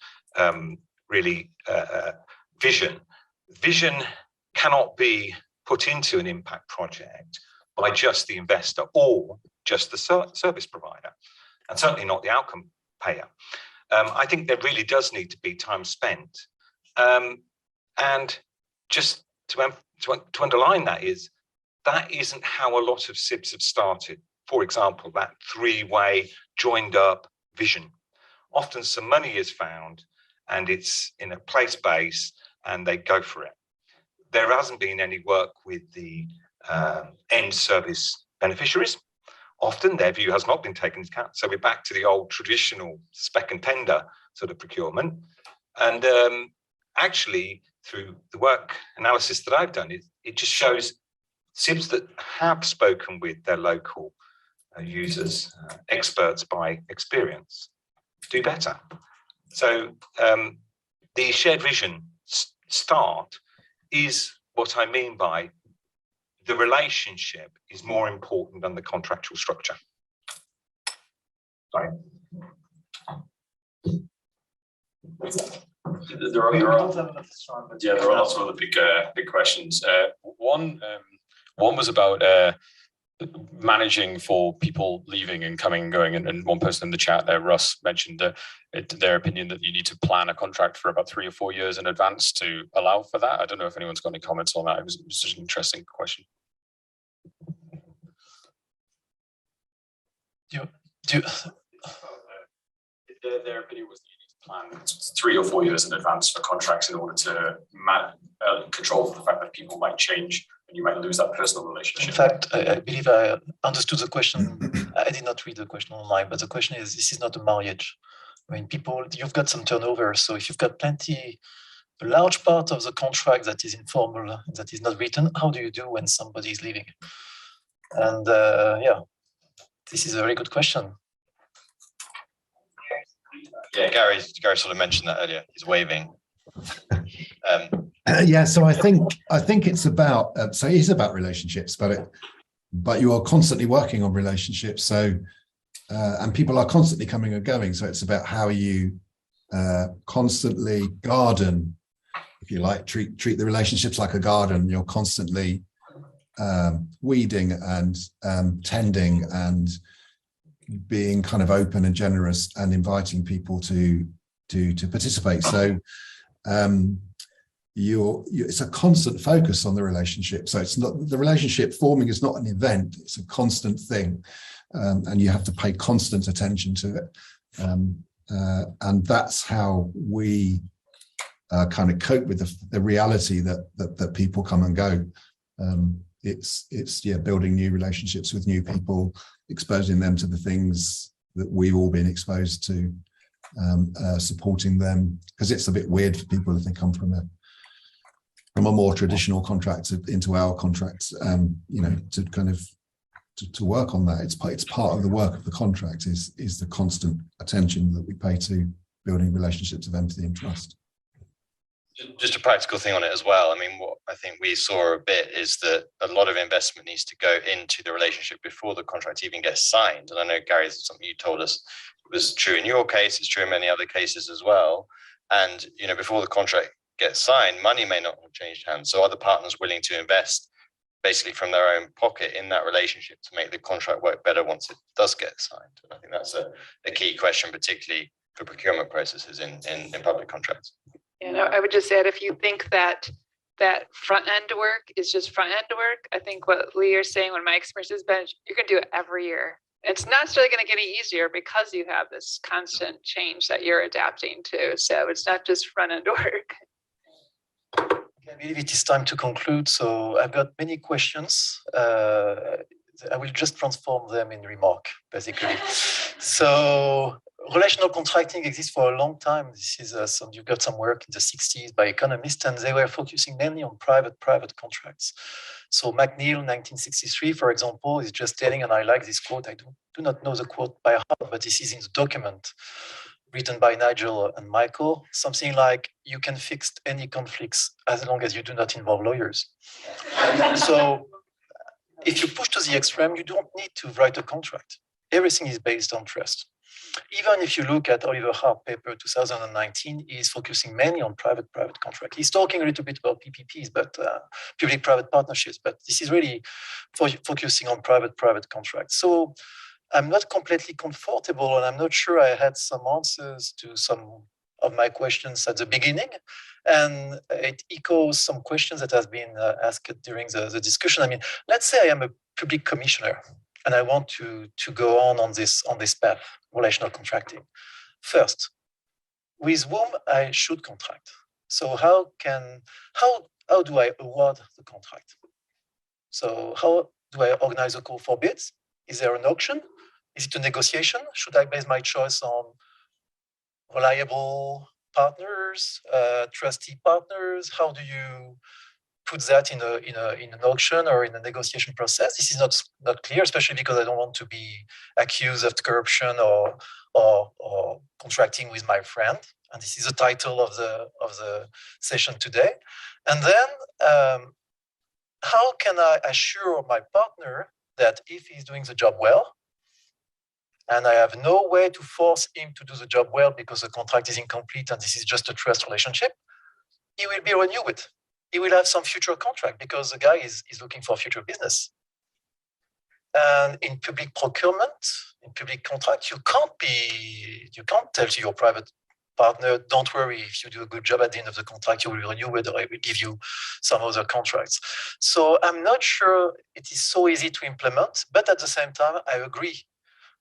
vision cannot be put into an impact project by just the investor or just the service provider, and certainly not the outcome payer. I think there really does need to be time spent. And just to underline that isn't how a lot of SIBs have started. For example, that three-way joined up vision. Often some money is found and it's in a place base and they go for it. There hasn't been any work with the end service beneficiaries. Often their view has not been taken into account. So we're back to the old traditional spec and tender sort of procurement. And actually, through the work analysis that I've done, it just shows SIBs that have spoken with their local users, experts by experience, do better. So the shared vision start is what I mean by the relationship is more important than the contractual structure. Sorry. There are lots of other big questions. One was about managing for people leaving and coming and going, and one person in the chat there, Russ, mentioned their opinion that you need to plan a contract for about 3 or 4 years in advance to allow for that. I don't know if anyone's got any comments on that. It was just an interesting question. Their opinion was that you need to plan 3 or 4 years in advance for contracts in order to control for the fact that people might change and you might lose that personal relationship. In fact, I believe I understood the question. I did not read the question online, but the question is, this is not a marriage. I mean, people, you've got some turnover. So if you've got a large part of the contract that is informal, that is not written, how do you do when somebody is leaving? And yeah, this is a very good question. Yeah, Gary sort of mentioned that earlier. He's waving. Yeah, so I think it's about so it is about relationships, but you are constantly working on relationships. So and people are constantly coming and going. So it's about how you constantly garden, if you like, treat the relationships like a garden. You're constantly weeding and tending and being kind of open and generous and inviting people to participate. So it's a constant focus on the relationship. So it's not, the relationship forming is not an event, it's a constant thing, and you have to pay constant attention to it. And that's how we kind of cope with the reality that people come and go. It's building new relationships with new people, exposing them to the things that we've all been exposed to, supporting them, because it's a bit weird for people if they come from a more traditional contract into our contracts, to kind of to work on that. It's part of the work of the contract is the constant attention that we pay to building relationships of empathy and trust. Just a practical thing on it as well. I mean, what I think we saw a bit is that a lot of investment needs to go into the relationship before the contract even gets signed. And I know, Gary, this is something you told us was true in your case, it's true in many other cases as well. And, before the contract gets signed, money may not have changed hands. So are the partners willing to invest basically from their own pocket in that relationship to make the contract work better once it does get signed? And I think that's a key question, particularly for procurement processes in public contracts. I would just add, if you think that front end work is just front end work, I think what Lee is saying, what my experience has been, you're going to do it every year. It's not necessarily going to get any easier because you have this constant change that you're adapting to. So it's not just front end work. I believe it is time to conclude. So I've got many questions. I will just transform them in remark, basically. So relational contracting exists for a long time. This is you've got some work in the 60s by economists, and they were focusing mainly on private contracts. So McNeil, 1963, for example, is just telling, and I like this quote, I do not know the quote by heart, but this is in the document written by Nigel and Michael, something like, you can fix any conflicts as long as you do not involve lawyers. So if you push to the extreme, you don't need to write a contract. Everything is based on trust. Even if you look at Oliver Hart paper 2019, he's focusing mainly on private-private contract. He's talking a little bit about PPPs, but public-private partnerships, but this is really focusing on private-private contracts. So I'm not completely comfortable, and I'm not sure I had some answers to some of my questions at the beginning. And it echoes some questions that have been asked during the discussion. I mean, let's say I am a public commissioner and I want to go on this path, relational contracting. First, with whom I should contract. So how do I award the contract? So how do I organize a call for bids? Is there an auction? Is it a negotiation? Should I base my choice on reliable partners, trusty partners? How do you put that in an auction or in a negotiation process? This is not clear, especially because I don't want to be accused of corruption or contracting with my friend. And this is the title of the session today. And then how can I assure my partner that if he's doing the job well, and I have no way to force him to do the job well because the contract is incomplete and this is just a trust relationship, he will be renewed. He will have some future contract because the guy is looking for future business. And in public procurement, in public contract, you can't tell to your private partner, don't worry, if you do a good job at the end of the contract, you will renew it, or I will give you some other contracts. So I'm not sure it is so easy to implement, but at the same time, I agree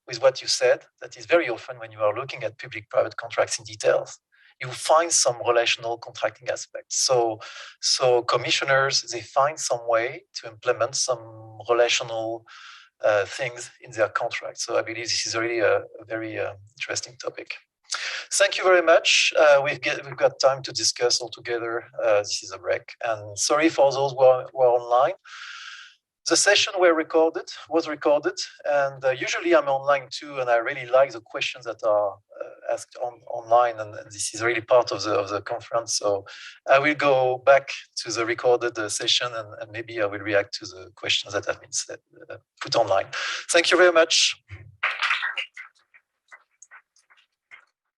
with what you said, that is very often when you are looking at public-private contracts in details, you find some relational contracting aspects. So commissioners, they find some way to implement some relational things in their contract. So I believe this is really a very interesting topic. Thank you very much. We've got time to discuss all together. This is a break. And sorry for those who are online. The session was recorded, and usually I'm online too, and I really like the questions that are asked online, and this is really part of the conference. So I will go back to the recorded session, and maybe I will react to the questions that have been put online. Thank you very much.